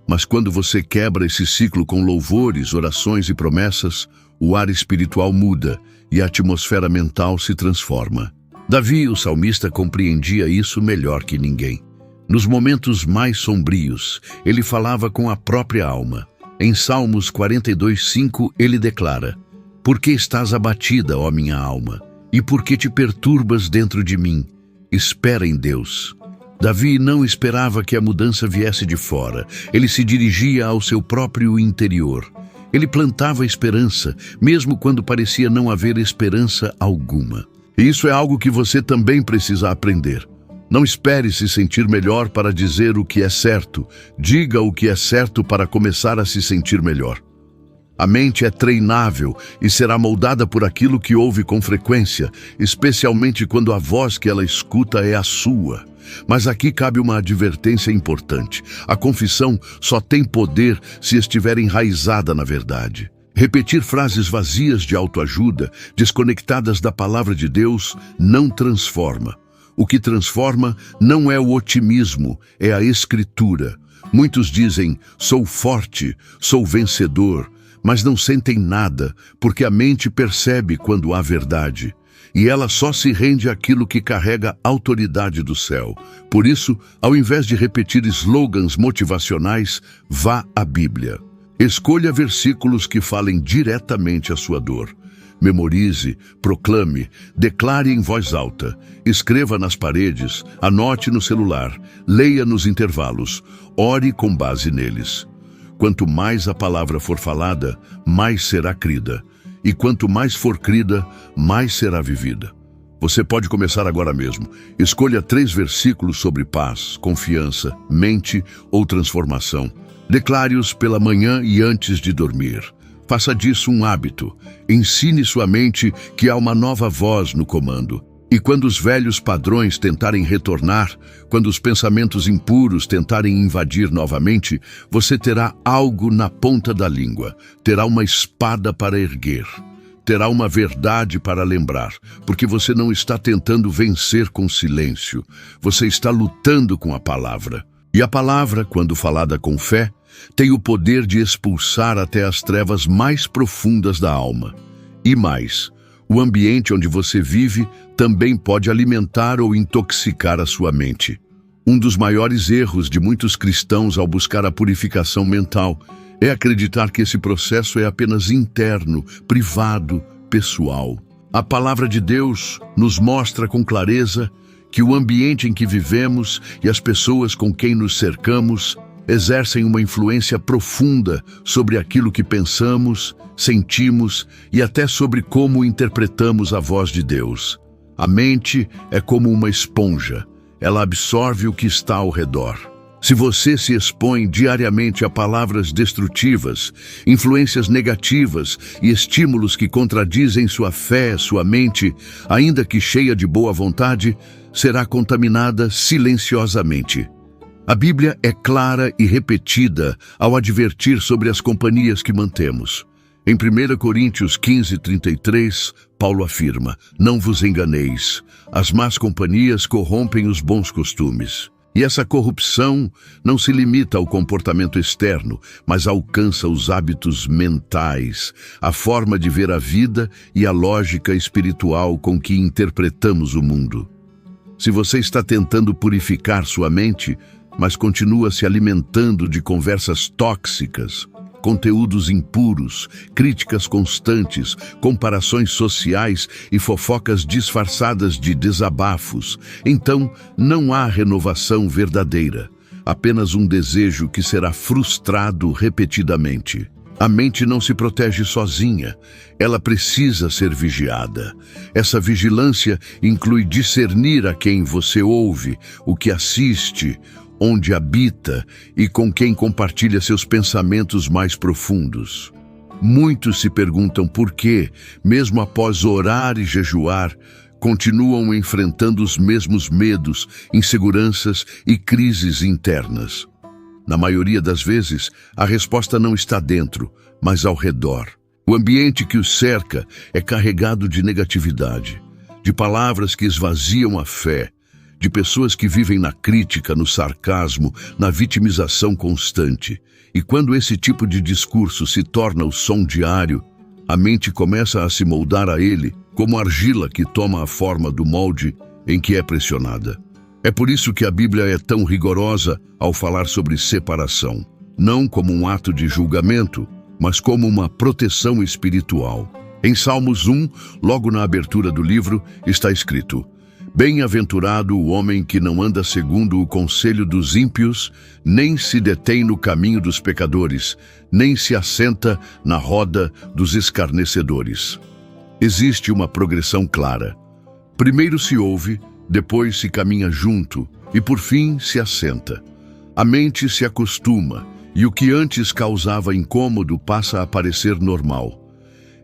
Mas quando você quebra esse ciclo com louvores, orações e promessas, o ar espiritual muda e a atmosfera mental se transforma. Davi, o salmista, compreendia isso melhor que ninguém. Nos momentos mais sombrios, ele falava com a própria alma. Em Salmos 42:5, ele declara: "Por que estás abatida, ó minha alma? E por que te perturbas dentro de mim? Espera em Deus." Davi não esperava que a mudança viesse de fora. Ele se dirigia ao seu próprio interior. Ele plantava esperança, mesmo quando parecia não haver esperança alguma. E isso é algo que você também precisa aprender. Não espere se sentir melhor para dizer o que é certo. Diga o que é certo para começar a se sentir melhor. A mente é treinável e será moldada por aquilo que ouve com frequência, especialmente quando a voz que ela escuta é a sua. Mas aqui cabe uma advertência importante. A confissão só tem poder se estiver enraizada na verdade. Repetir frases vazias de autoajuda, desconectadas da palavra de Deus, não transforma. O que transforma não é o otimismo, é a Escritura. Muitos dizem: sou forte, sou vencedor, mas não sentem nada, porque a mente percebe quando há verdade. E ela só se rende àquilo que carrega autoridade do céu. Por isso, ao invés de repetir slogans motivacionais, vá à Bíblia. Escolha versículos que falem diretamente à sua dor. Memorize, proclame, declare em voz alta, escreva nas paredes, anote no celular, leia nos intervalos, ore com base neles. Quanto mais a palavra for falada, mais será crida. E quanto mais for crida, mais será vivida. Você pode começar agora mesmo. Escolha 3 versículos sobre paz, confiança, mente ou transformação. Declare-os pela manhã e antes de dormir. Faça disso um hábito. Ensine sua mente que há uma nova voz no comando. E quando os velhos padrões tentarem retornar, quando os pensamentos impuros tentarem invadir novamente, você terá algo na ponta da língua, terá uma espada para erguer, terá uma verdade para lembrar, porque você não está tentando vencer com silêncio, você está lutando com a palavra. E a palavra, quando falada com fé, tem o poder de expulsar até as trevas mais profundas da alma. E mais, o ambiente onde você vive também pode alimentar ou intoxicar a sua mente. Um dos maiores erros de muitos cristãos ao buscar a purificação mental é acreditar que esse processo é apenas interno, privado, pessoal. A palavra de Deus nos mostra com clareza que o ambiente em que vivemos e as pessoas com quem nos cercamos exercem uma influência profunda sobre aquilo que pensamos, sentimos e até sobre como interpretamos a voz de Deus. A mente é como uma esponja, ela absorve o que está ao redor. Se você se expõe diariamente a palavras destrutivas, influências negativas e estímulos que contradizem sua fé, sua mente, ainda que cheia de boa vontade, será contaminada silenciosamente. A Bíblia é clara e repetida ao advertir sobre as companhias que mantemos. Em 1 Coríntios 15:33, Paulo afirma: "Não vos enganeis, as más companhias corrompem os bons costumes." E essa corrupção não se limita ao comportamento externo, mas alcança os hábitos mentais, a forma de ver a vida e a lógica espiritual com que interpretamos o mundo. Se você está tentando purificar sua mente, mas continua se alimentando de conversas tóxicas, conteúdos impuros, críticas constantes, comparações sociais e fofocas disfarçadas de desabafos, então não há renovação verdadeira, apenas um desejo que será frustrado repetidamente. A mente não se protege sozinha, ela precisa ser vigiada. Essa vigilância inclui discernir a quem você ouve, o que assiste, onde habita e com quem compartilha seus pensamentos mais profundos. Muitos se perguntam por que, mesmo após orar e jejuar, continuam enfrentando os mesmos medos, inseguranças e crises internas. Na maioria das vezes, a resposta não está dentro, mas ao redor. O ambiente que os cerca é carregado de negatividade, de palavras que esvaziam a fé, de pessoas que vivem na crítica, no sarcasmo, na vitimização constante. E quando esse tipo de discurso se torna o som diário, a mente começa a se moldar a ele como argila que toma a forma do molde em que é pressionada. É por isso que a Bíblia é tão rigorosa ao falar sobre separação, não como um ato de julgamento, mas como uma proteção espiritual. Em Salmos 1, logo na abertura do livro, está escrito: Bem-aventurado o homem que não anda segundo o conselho dos ímpios, nem se detém no caminho dos pecadores, nem se assenta na roda dos escarnecedores. Existe uma progressão clara. Primeiro se ouve, depois se caminha junto e por fim se assenta. A mente se acostuma e o que antes causava incômodo passa a parecer normal.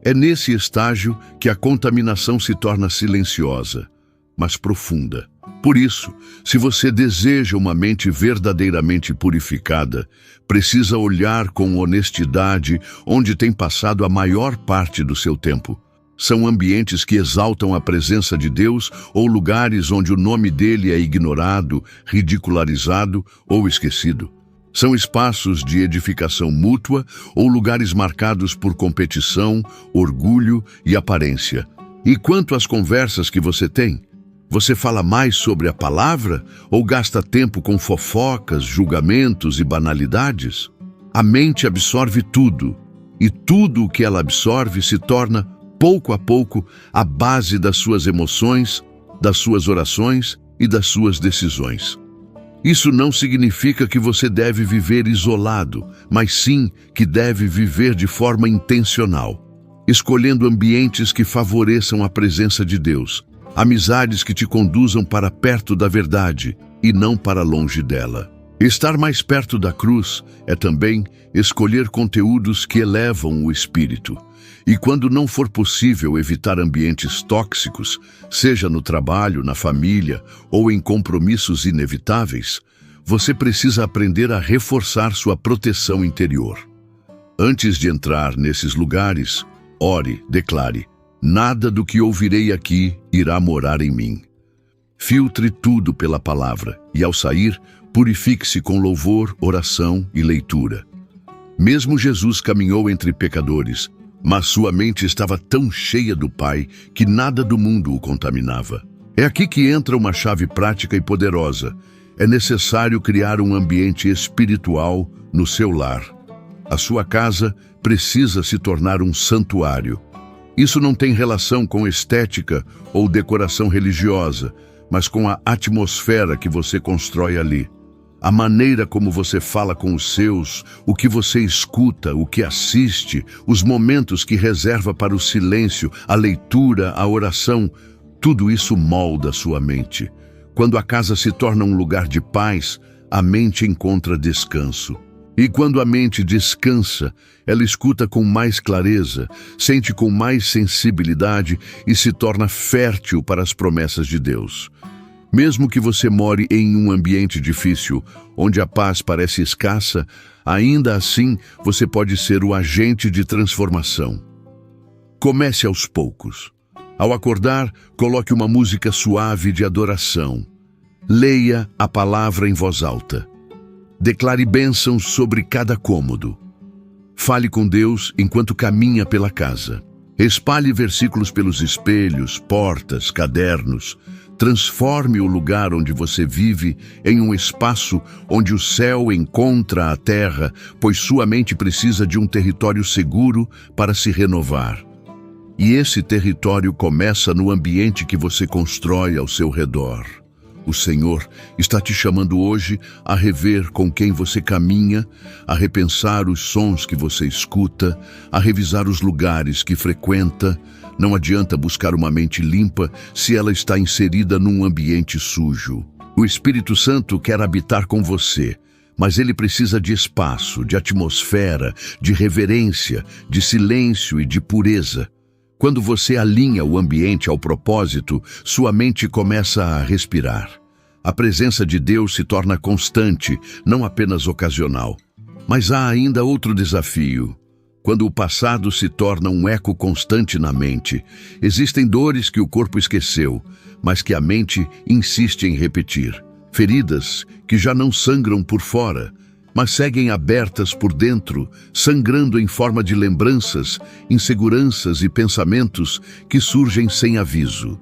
É nesse estágio que a contaminação se torna silenciosa, mas profunda. Por isso, se você deseja uma mente verdadeiramente purificada, precisa olhar com honestidade onde tem passado a maior parte do seu tempo. São ambientes que exaltam a presença de Deus ou lugares onde o nome dele é ignorado, ridicularizado ou esquecido. São espaços de edificação mútua ou lugares marcados por competição, orgulho e aparência. E quanto às conversas que você tem? Você fala mais sobre a palavra ou gasta tempo com fofocas, julgamentos e banalidades? A mente absorve tudo, e tudo o que ela absorve se torna, pouco a pouco, a base das suas emoções, das suas orações e das suas decisões. Isso não significa que você deve viver isolado, mas sim que deve viver de forma intencional, escolhendo ambientes que favoreçam a presença de Deus, amizades que te conduzam para perto da verdade e não para longe dela. Estar mais perto da cruz é também escolher conteúdos que elevam o espírito. E quando não for possível evitar ambientes tóxicos, seja no trabalho, na família ou em compromissos inevitáveis, você precisa aprender a reforçar sua proteção interior. Antes de entrar nesses lugares, ore, declare: nada do que ouvirei aqui irá morar em mim. Filtre tudo pela palavra e, ao sair, purifique-se com louvor, oração e leitura. Mesmo Jesus caminhou entre pecadores, mas sua mente estava tão cheia do Pai que nada do mundo o contaminava. É aqui que entra uma chave prática e poderosa. É necessário criar um ambiente espiritual no seu lar. A sua casa precisa se tornar um santuário. Isso não tem relação com estética ou decoração religiosa, mas com a atmosfera que você constrói ali. A maneira como você fala com os seus, o que você escuta, o que assiste, os momentos que reserva para o silêncio, a leitura, a oração, tudo isso molda sua mente. Quando a casa se torna um lugar de paz, a mente encontra descanso. E quando a mente descansa, ela escuta com mais clareza, sente com mais sensibilidade e se torna fértil para as promessas de Deus. Mesmo que você more em um ambiente difícil, onde a paz parece escassa, ainda assim você pode ser o agente de transformação. Comece aos poucos. Ao acordar, coloque uma música suave de adoração. Leia a palavra em voz alta. Declare bênçãos sobre cada cômodo. Fale com Deus enquanto caminha pela casa. Espalhe versículos pelos espelhos, portas, cadernos. Transforme o lugar onde você vive em um espaço onde o céu encontra a terra, pois sua mente precisa de um território seguro para se renovar. E esse território começa no ambiente que você constrói ao seu redor. O Senhor está te chamando hoje a rever com quem você caminha, a repensar os sons que você escuta, a revisar os lugares que frequenta. Não adianta buscar uma mente limpa se ela está inserida num ambiente sujo. O Espírito Santo quer habitar com você, mas ele precisa de espaço, de atmosfera, de reverência, de silêncio e de pureza. Quando você alinha o ambiente ao propósito, sua mente começa a respirar. A presença de Deus se torna constante, não apenas ocasional. Mas há ainda outro desafio. Quando o passado se torna um eco constante na mente, existem dores que o corpo esqueceu, mas que a mente insiste em repetir. Feridas que já não sangram por fora, mas seguem abertas por dentro, sangrando em forma de lembranças, inseguranças e pensamentos que surgem sem aviso.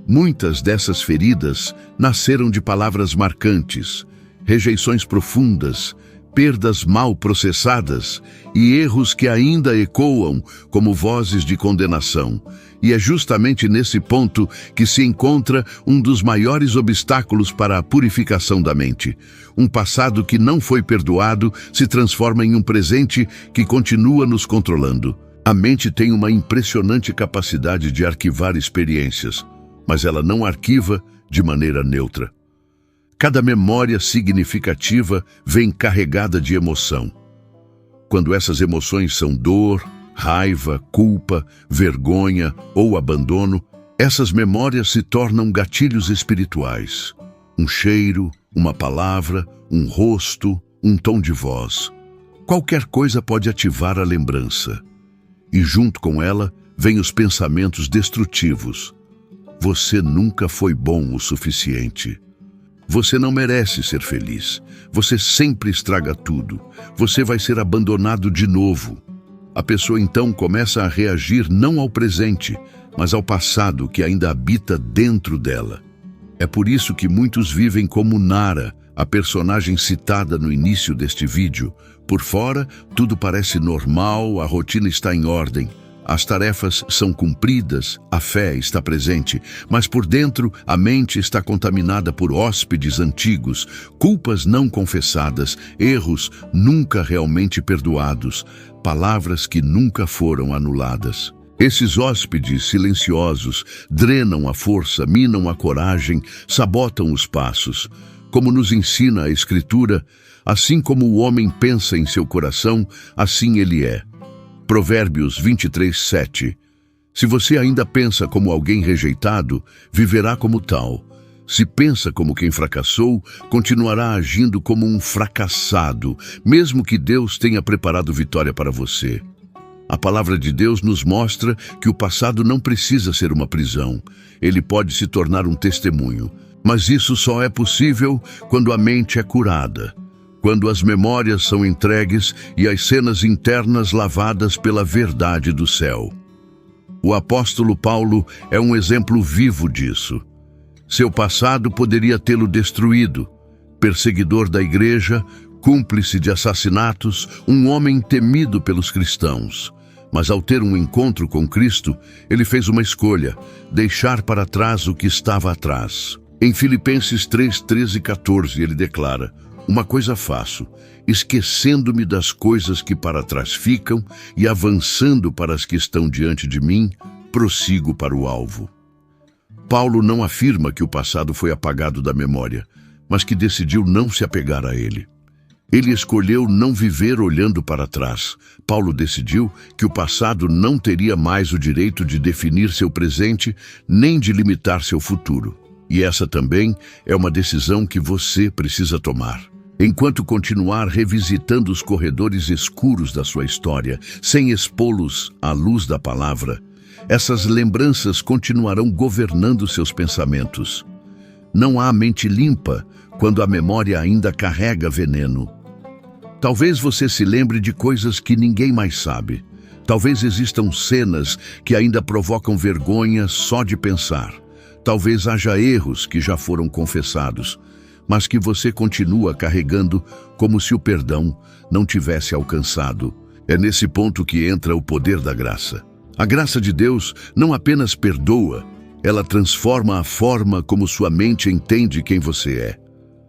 Muitas dessas feridas nasceram de palavras marcantes, rejeições profundas, perdas mal processadas e erros que ainda ecoam como vozes de condenação. E é justamente nesse ponto que se encontra um dos maiores obstáculos para a purificação da mente. Um passado que não foi perdoado se transforma em um presente que continua nos controlando. A mente tem uma impressionante capacidade de arquivar experiências, mas ela não arquiva de maneira neutra. Cada memória significativa vem carregada de emoção. Quando essas emoções são dor, raiva, culpa, vergonha ou abandono, essas memórias se tornam gatilhos espirituais. Um cheiro, uma palavra, um rosto, um tom de voz. Qualquer coisa pode ativar a lembrança. E junto com ela, vêm os pensamentos destrutivos. Você nunca foi bom o suficiente. Você não merece ser feliz. Você sempre estraga tudo. Você vai ser abandonado de novo. A pessoa então começa a reagir não ao presente, mas ao passado que ainda habita dentro dela. É por isso que muitos vivem como Nara, a personagem citada no início deste vídeo. Por fora, tudo parece normal, a rotina está em ordem. As tarefas são cumpridas, a fé está presente, mas por dentro a mente está contaminada por hóspedes antigos, culpas não confessadas, erros nunca realmente perdoados, palavras que nunca foram anuladas. Esses hóspedes silenciosos drenam a força, minam a coragem, sabotam os passos. Como nos ensina a Escritura, assim como o homem pensa em seu coração, assim ele é. Provérbios 23:7. Se você ainda pensa como alguém rejeitado, viverá como tal. Se pensa como quem fracassou, continuará agindo como um fracassado, mesmo que Deus tenha preparado vitória para você. A palavra de Deus nos mostra que o passado não precisa ser uma prisão. Ele pode se tornar um testemunho. Mas isso só é possível quando a mente é curada. Quando as memórias são entregues e as cenas internas lavadas pela verdade do céu. O apóstolo Paulo é um exemplo vivo disso. Seu passado poderia tê-lo destruído. Perseguidor da igreja, cúmplice de assassinatos, um homem temido pelos cristãos. Mas ao ter um encontro com Cristo, ele fez uma escolha, deixar para trás o que estava atrás. Em Filipenses 3:13 e 14, ele declara: uma coisa faço, esquecendo-me das coisas que para trás ficam e avançando para as que estão diante de mim, prossigo para o alvo. Paulo não afirma que o passado foi apagado da memória, mas que decidiu não se apegar a ele. Ele escolheu não viver olhando para trás. Paulo decidiu que o passado não teria mais o direito de definir seu presente, nem de limitar seu futuro. E essa também é uma decisão que você precisa tomar. Enquanto continuar revisitando os corredores escuros da sua história, sem expô-los à luz da palavra, essas lembranças continuarão governando seus pensamentos. Não há mente limpa quando a memória ainda carrega veneno. Talvez você se lembre de coisas que ninguém mais sabe. Talvez existam cenas que ainda provocam vergonha só de pensar. Talvez haja erros que já foram confessados, mas que você continua carregando como se o perdão não tivesse alcançado. É nesse ponto que entra o poder da graça. A graça de Deus não apenas perdoa, ela transforma a forma como sua mente entende quem você é.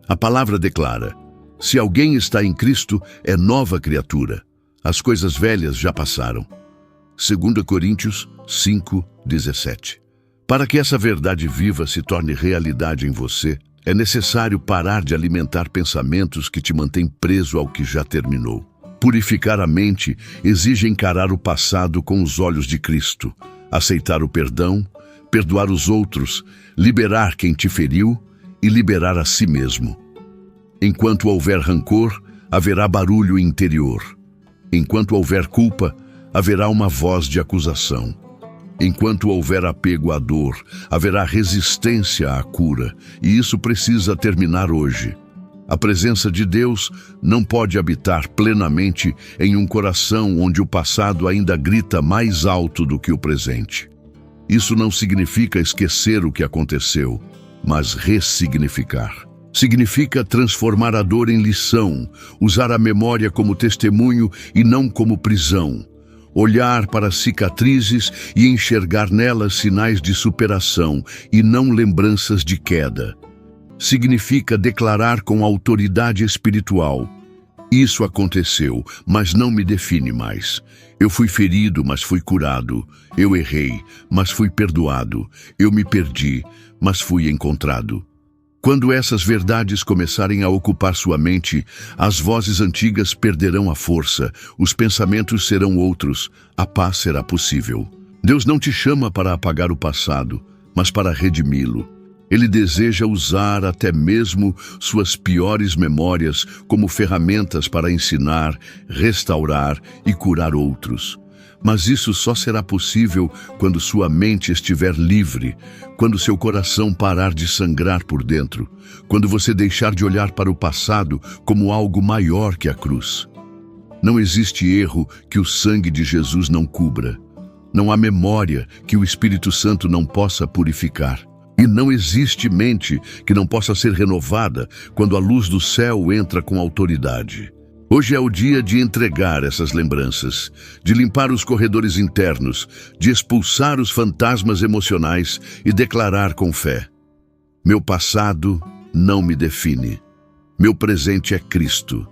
A palavra declara: se alguém está em Cristo, é nova criatura. As coisas velhas já passaram. 2 Coríntios 5:17. Para que essa verdade viva se torne realidade em você, é necessário parar de alimentar pensamentos que te mantêm preso ao que já terminou. Purificar a mente exige encarar o passado com os olhos de Cristo, aceitar o perdão, perdoar os outros, liberar quem te feriu e liberar a si mesmo. Enquanto houver rancor, haverá barulho interior. Enquanto houver culpa, haverá uma voz de acusação. Enquanto houver apego à dor, haverá resistência à cura, e isso precisa terminar hoje. A presença de Deus não pode habitar plenamente em um coração onde o passado ainda grita mais alto do que o presente. Isso não significa esquecer o que aconteceu, mas ressignificar. Significa transformar a dor em lição, usar a memória como testemunho e não como prisão. Olhar para as cicatrizes e enxergar nelas sinais de superação e não lembranças de queda. Significa declarar com autoridade espiritual: isso aconteceu, mas não me define mais. Eu fui ferido, mas fui curado. Eu errei, mas fui perdoado. Eu me perdi, mas fui encontrado. Quando essas verdades começarem a ocupar sua mente, as vozes antigas perderão a força, os pensamentos serão outros, a paz será possível. Deus não te chama para apagar o passado, mas para redimi-lo. Ele deseja usar até mesmo suas piores memórias como ferramentas para ensinar, restaurar e curar outros. Mas isso só será possível quando sua mente estiver livre, quando seu coração parar de sangrar por dentro, quando você deixar de olhar para o passado como algo maior que a cruz. Não existe erro que o sangue de Jesus não cubra. Não há memória que o Espírito Santo não possa purificar. E não existe mente que não possa ser renovada quando a luz do céu entra com autoridade. Hoje é o dia de entregar essas lembranças, de limpar os corredores internos, de expulsar os fantasmas emocionais e declarar com fé: meu passado não me define. Meu presente é Cristo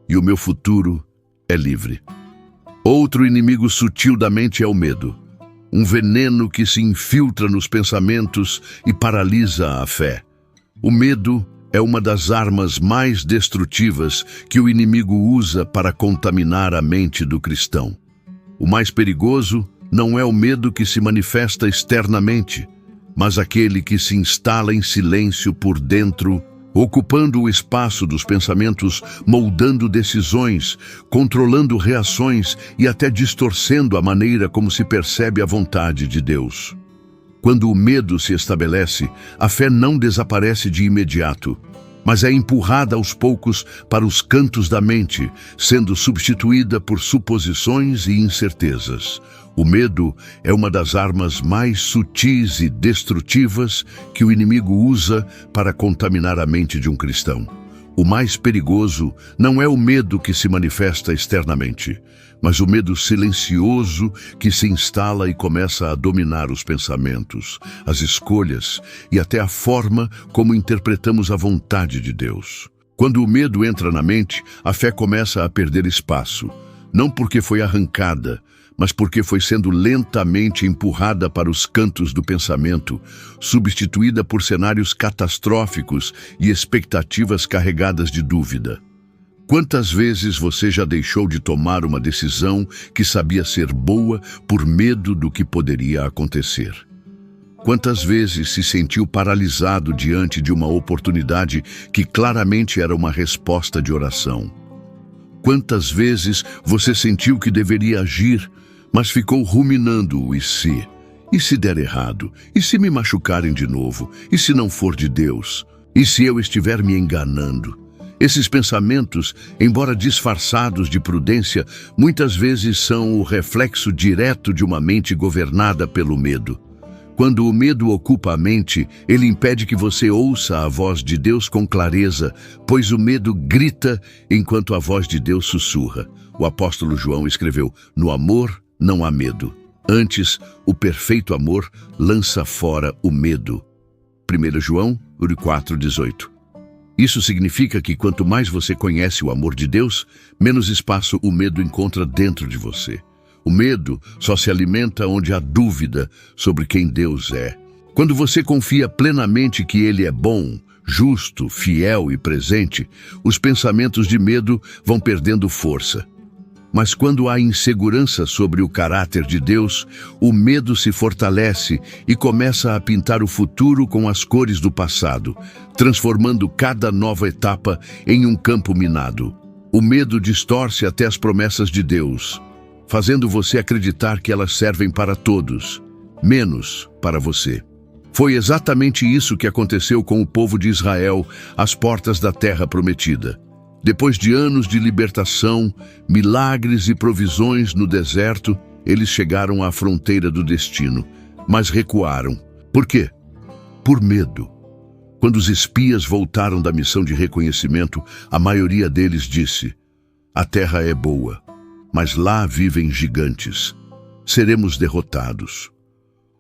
e o meu futuro é livre. Outro inimigo sutil da mente é o medo. Um veneno que se infiltra nos pensamentos e paralisa a fé. O medo é uma das armas mais destrutivas que o inimigo usa para contaminar a mente do cristão. O mais perigoso não é o medo que se manifesta externamente, mas aquele que se instala em silêncio por dentro, ocupando o espaço dos pensamentos, moldando decisões, controlando reações e até distorcendo a maneira como se percebe a vontade de Deus. Quando o medo se estabelece, a fé não desaparece de imediato, mas é empurrada aos poucos para os cantos da mente, sendo substituída por suposições e incertezas. O medo é uma das armas mais sutis e destrutivas que o inimigo usa para contaminar a mente de um cristão. O mais perigoso não é o medo que se manifesta externamente, mas o medo silencioso que se instala e começa a dominar os pensamentos, as escolhas e até a forma como interpretamos a vontade de Deus. Quando o medo entra na mente, a fé começa a perder espaço, não porque foi arrancada, mas porque foi sendo lentamente empurrada para os cantos do pensamento, substituída por cenários catastróficos e expectativas carregadas de dúvida. Quantas vezes você já deixou de tomar uma decisão que sabia ser boa por medo do que poderia acontecer? Quantas vezes se sentiu paralisado diante de uma oportunidade que claramente era uma resposta de oração? Quantas vezes você sentiu que deveria agir, mas ficou ruminando o e se? E se der errado? E se me machucarem de novo? E se não for de Deus? E se eu estiver me enganando? Esses pensamentos, embora disfarçados de prudência, muitas vezes são o reflexo direto de uma mente governada pelo medo. Quando o medo ocupa a mente, ele impede que você ouça a voz de Deus com clareza, pois o medo grita enquanto a voz de Deus sussurra. O apóstolo João escreveu: no amor não há medo. Antes, o perfeito amor lança fora o medo. 1 João 4,18. Isso significa que quanto mais você conhece o amor de Deus, menos espaço o medo encontra dentro de você. O medo só se alimenta onde há dúvida sobre quem Deus é. Quando você confia plenamente que Ele é bom, justo, fiel e presente, os pensamentos de medo vão perdendo força. Mas quando há insegurança sobre o caráter de Deus, o medo se fortalece e começa a pintar o futuro com as cores do passado, transformando cada nova etapa em um campo minado. O medo distorce até as promessas de Deus, fazendo você acreditar que elas servem para todos, menos para você. Foi exatamente isso que aconteceu com o povo de Israel às portas da terra prometida. Depois de anos de libertação, milagres e provisões no deserto, eles chegaram à fronteira do destino, mas recuaram. Por quê? Por medo. Quando os espias voltaram da missão de reconhecimento, a maioria deles disse: "A terra é boa, mas lá vivem gigantes. Seremos derrotados."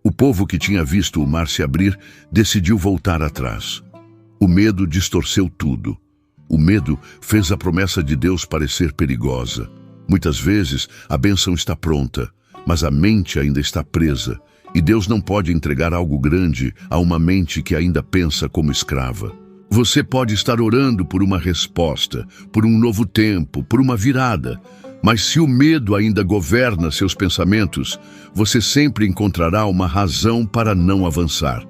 O povo que tinha visto o mar se abrir decidiu voltar atrás. O medo distorceu tudo. O medo fez a promessa de Deus parecer perigosa. Muitas vezes a bênção está pronta, mas a mente ainda está presa, e Deus não pode entregar algo grande a uma mente que ainda pensa como escrava. Você pode estar orando por uma resposta, por um novo tempo, por uma virada, mas se o medo ainda governa seus pensamentos, você sempre encontrará uma razão para não avançar.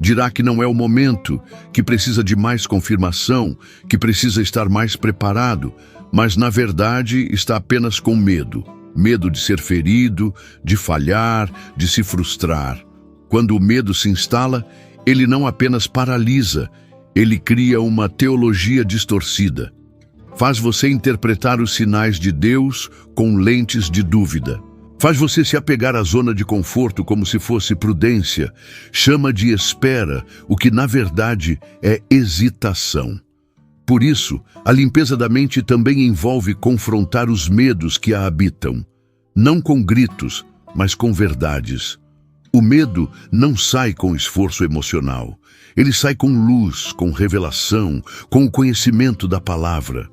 Dirá que não é o momento, que precisa de mais confirmação, que precisa estar mais preparado, mas na verdade está apenas com medo. Medo de ser ferido, de falhar, de se frustrar. Quando o medo se instala, ele não apenas paralisa, ele cria uma teologia distorcida. Faz você interpretar os sinais de Deus com lentes de dúvida. Faz você se apegar à zona de conforto como se fosse prudência. Chama de espera, o que na verdade é hesitação. Por isso, a limpeza da mente também envolve confrontar os medos que a habitam. Não com gritos, mas com verdades. O medo não sai com esforço emocional. Ele sai com luz, com revelação, com o conhecimento da palavra.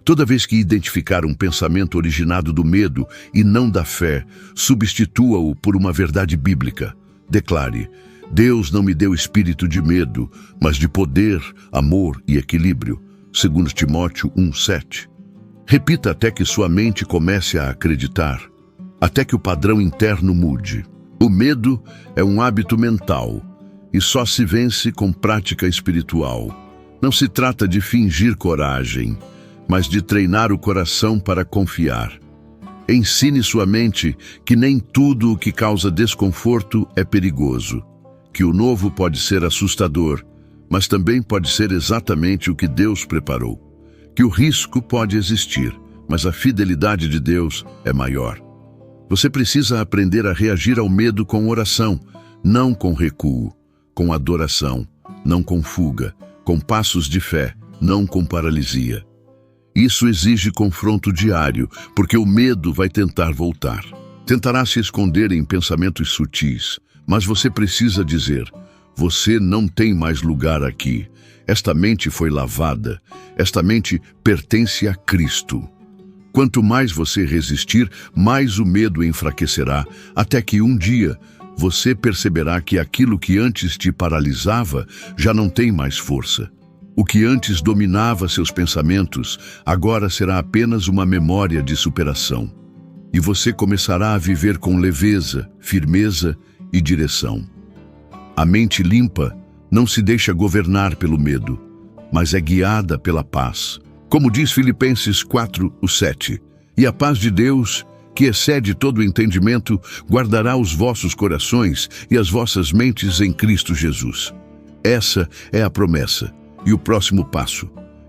Toda vez que identificar um pensamento originado do medo e não da fé, substitua-o por uma verdade bíblica. Declare: Deus não me deu espírito de medo, mas de poder, amor e equilíbrio. 2 Timóteo 1:7. Repita até que sua mente comece a acreditar, até que o padrão interno mude. O medo é um hábito mental e só se vence com prática espiritual. Não se trata de fingir coragem, mas de treinar o coração para confiar. Ensine sua mente que nem tudo o que causa desconforto é perigoso, que o novo pode ser assustador, mas também pode ser exatamente o que Deus preparou, que o risco pode existir, mas a fidelidade de Deus é maior. Você precisa aprender a reagir ao medo com oração, não com recuo, com adoração, não com fuga, com passos de fé, não com paralisia. Isso exige confronto diário, porque o medo vai tentar voltar. Tentará se esconder em pensamentos sutis, mas você precisa dizer: você não tem mais lugar aqui. Esta mente foi lavada. Esta mente pertence a Cristo. Quanto mais você resistir, mais o medo enfraquecerá, até que um dia você perceberá que aquilo que antes te paralisava já não tem mais força. O que antes dominava seus pensamentos, agora será apenas uma memória de superação. E você começará a viver com leveza, firmeza e direção. A mente limpa não se deixa governar pelo medo, mas é guiada pela paz. Como diz Filipenses 4:7, e a paz de Deus, que excede todo o entendimento, guardará os vossos corações e as vossas mentes em Cristo Jesus. Essa é a promessa. E o próximo passo: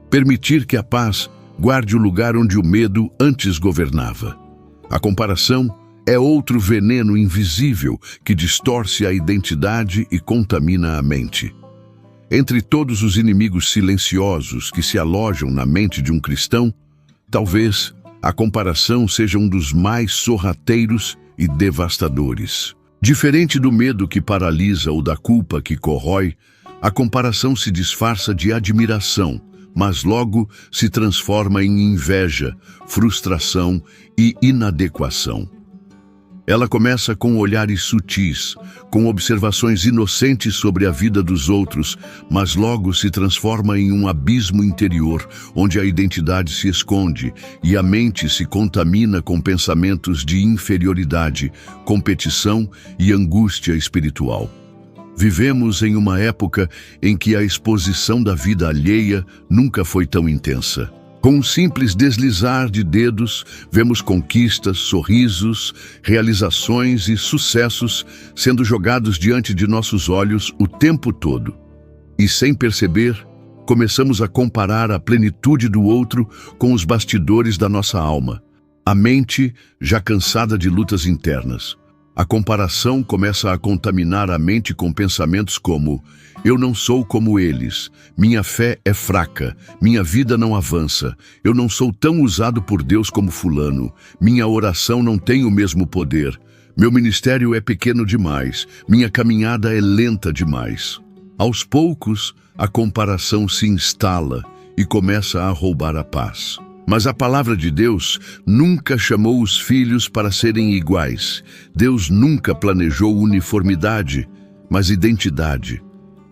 permitir que a paz guarde o lugar onde o medo antes governava. A comparação é outro veneno invisível que distorce a identidade e contamina a mente. Entre todos os inimigos silenciosos que se alojam na mente de um cristão, talvez a comparação seja um dos mais sorrateiros e devastadores. Diferente do medo que paralisa ou da culpa que corrói, a comparação se disfarça de admiração, mas logo se transforma em inveja, frustração e inadequação. Ela começa com olhares sutis, com observações inocentes sobre a vida dos outros, mas logo se transforma em um abismo interior, onde a identidade se esconde e a mente se contamina com pensamentos de inferioridade, competição e angústia espiritual. Vivemos em uma época em que a exposição da vida alheia nunca foi tão intensa. Com um simples deslizar de dedos, vemos conquistas, sorrisos, realizações e sucessos sendo jogados diante de nossos olhos o tempo todo. E sem perceber, começamos a comparar a plenitude do outro com os bastidores da nossa alma. A mente, já cansada de lutas internas. A comparação começa a contaminar a mente com pensamentos como: eu não sou como eles, minha fé é fraca, minha vida não avança, eu não sou tão usado por Deus como fulano, minha oração não tem o mesmo poder, meu ministério é pequeno demais, minha caminhada é lenta demais. Aos poucos, a comparação se instala e começa a roubar a paz. Mas a palavra de Deus nunca chamou os filhos para serem iguais. Deus nunca planejou uniformidade, mas identidade.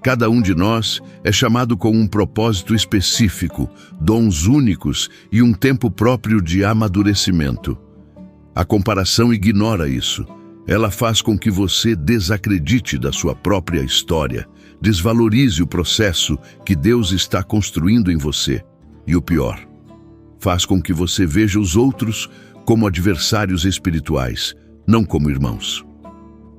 Cada um de nós é chamado com um propósito específico, dons únicos e um tempo próprio de amadurecimento. A comparação ignora isso. Ela faz com que você desacredite da sua própria história, desvalorize o processo que Deus está construindo em você. E o pior, faz com que você veja os outros como adversários espirituais, não como irmãos.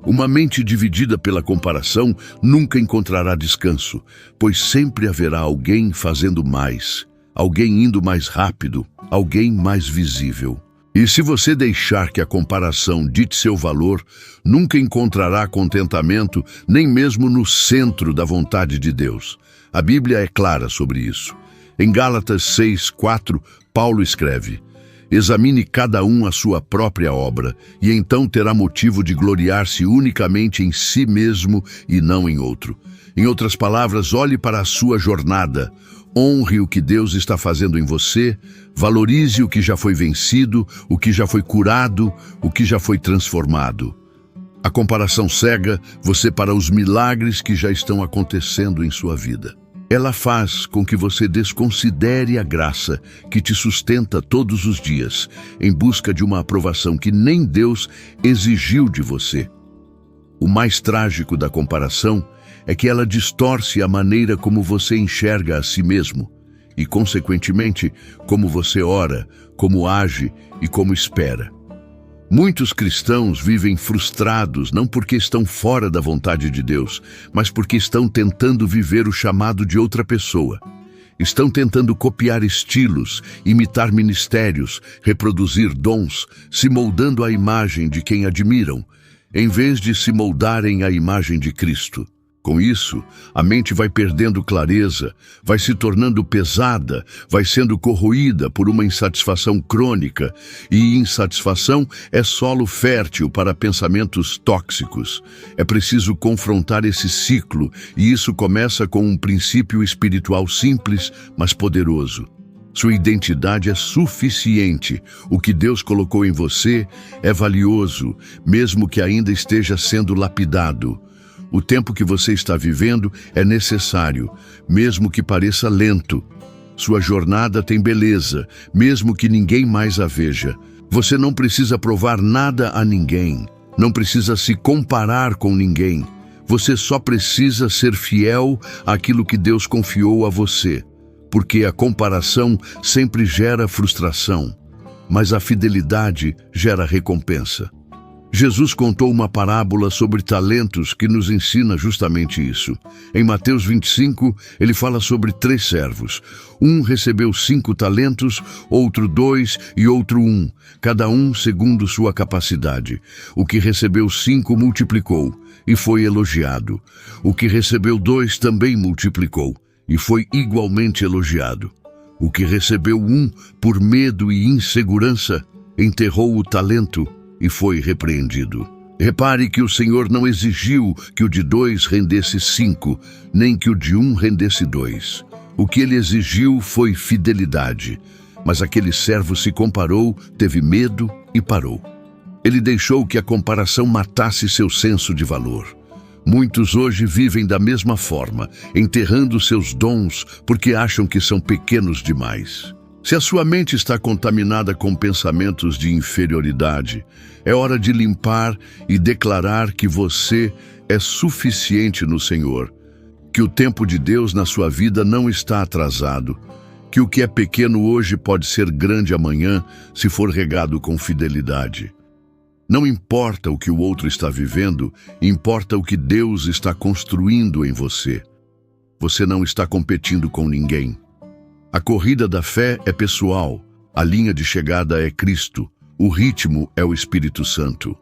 Uma mente dividida pela comparação nunca encontrará descanso, pois sempre haverá alguém fazendo mais, alguém indo mais rápido, alguém mais visível. E se você deixar que a comparação dite seu valor, nunca encontrará contentamento, nem mesmo no centro da vontade de Deus. A Bíblia é clara sobre isso. Em Gálatas 6:4, Paulo escreve: examine cada um a sua própria obra, e então terá motivo de gloriar-se unicamente em si mesmo e não em outro. Em outras palavras, olhe para a sua jornada, honre o que Deus está fazendo em você, valorize o que já foi vencido, o que já foi curado, o que já foi transformado. A comparação cega você para os milagres que já estão acontecendo em sua vida. Ela faz com que você desconsidere a graça que te sustenta todos os dias, em busca de uma aprovação que nem Deus exigiu de você. O mais trágico da comparação é que ela distorce a maneira como você enxerga a si mesmo e, consequentemente, como você ora, como age e como espera. Muitos cristãos vivem frustrados não porque estão fora da vontade de Deus, mas porque estão tentando viver o chamado de outra pessoa. Estão tentando copiar estilos, imitar ministérios, reproduzir dons, se moldando à imagem de quem admiram, em vez de se moldarem à imagem de Cristo. Com isso, a mente vai perdendo clareza, vai se tornando pesada, vai sendo corroída por uma insatisfação crônica, e insatisfação é solo fértil para pensamentos tóxicos. É preciso confrontar esse ciclo, e isso começa com um princípio espiritual simples, mas poderoso. Sua identidade é suficiente. O que Deus colocou em você é valioso, mesmo que ainda esteja sendo lapidado. O tempo que você está vivendo é necessário, mesmo que pareça lento. Sua jornada tem beleza, mesmo que ninguém mais a veja. Você não precisa provar nada a ninguém, não precisa se comparar com ninguém. Você só precisa ser fiel àquilo que Deus confiou a você, porque a comparação sempre gera frustração, mas a fidelidade gera recompensa. Jesus contou uma parábola sobre talentos que nos ensina justamente isso. Em Mateus 25, ele fala sobre 3 servos. Um recebeu 5 talentos, outro 2 e outro 1, cada um segundo sua capacidade. O que recebeu 5 multiplicou e foi elogiado. O que recebeu 2 também multiplicou e foi igualmente elogiado. O que recebeu 1 por medo e insegurança enterrou o talento e foi repreendido. Repare que o Senhor não exigiu que o de 2 rendesse 5, nem que o de 1 rendesse 2. O que ele exigiu foi fidelidade, mas aquele servo se comparou, teve medo e parou. Ele deixou que a comparação matasse seu senso de valor. Muitos hoje vivem da mesma forma, enterrando seus dons porque acham que são pequenos demais. Se a sua mente está contaminada com pensamentos de inferioridade, é hora de limpar e declarar que você é suficiente no Senhor, que o tempo de Deus na sua vida não está atrasado, que o que é pequeno hoje pode ser grande amanhã se for regado com fidelidade. Não importa o que o outro está vivendo, importa o que Deus está construindo em você. Você não está competindo com ninguém. A corrida da fé é pessoal, a linha de chegada é Cristo, o ritmo é o Espírito Santo.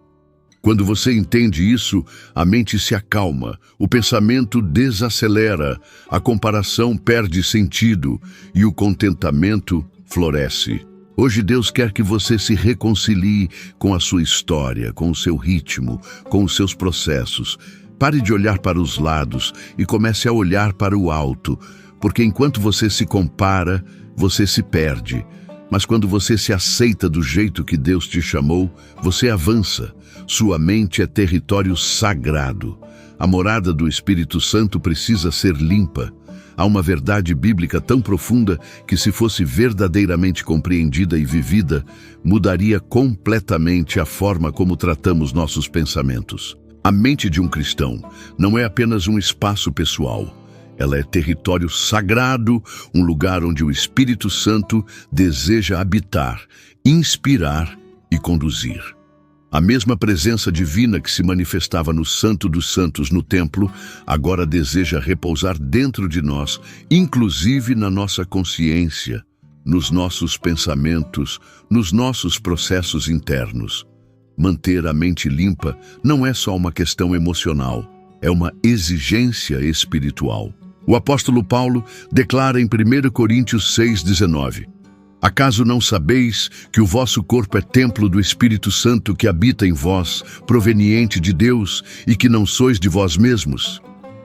Quando você entende isso, a mente se acalma, o pensamento desacelera, a comparação perde sentido e o contentamento floresce. Hoje Deus quer que você se reconcilie com a sua história, com o seu ritmo, com os seus processos. Pare de olhar para os lados e comece a olhar para o alto, porque enquanto você se compara, você se perde. Mas quando você se aceita do jeito que Deus te chamou, você avança. Sua mente é território sagrado. A morada do Espírito Santo precisa ser limpa. Há uma verdade bíblica tão profunda que, se fosse verdadeiramente compreendida e vivida, mudaria completamente a forma como tratamos nossos pensamentos. A mente de um cristão não é apenas um espaço pessoal. Ela é território sagrado, um lugar onde o Espírito Santo deseja habitar, inspirar e conduzir. A mesma presença divina que se manifestava no Santo dos Santos no templo, agora deseja repousar dentro de nós, inclusive na nossa consciência, nos nossos pensamentos, nos nossos processos internos. Manter a mente limpa não é só uma questão emocional, é uma exigência espiritual. O apóstolo Paulo declara em 1 Coríntios 6,19: Acaso não sabeis que o vosso corpo é templo do Espírito Santo que habita em vós, proveniente de Deus, e que não sois de vós mesmos?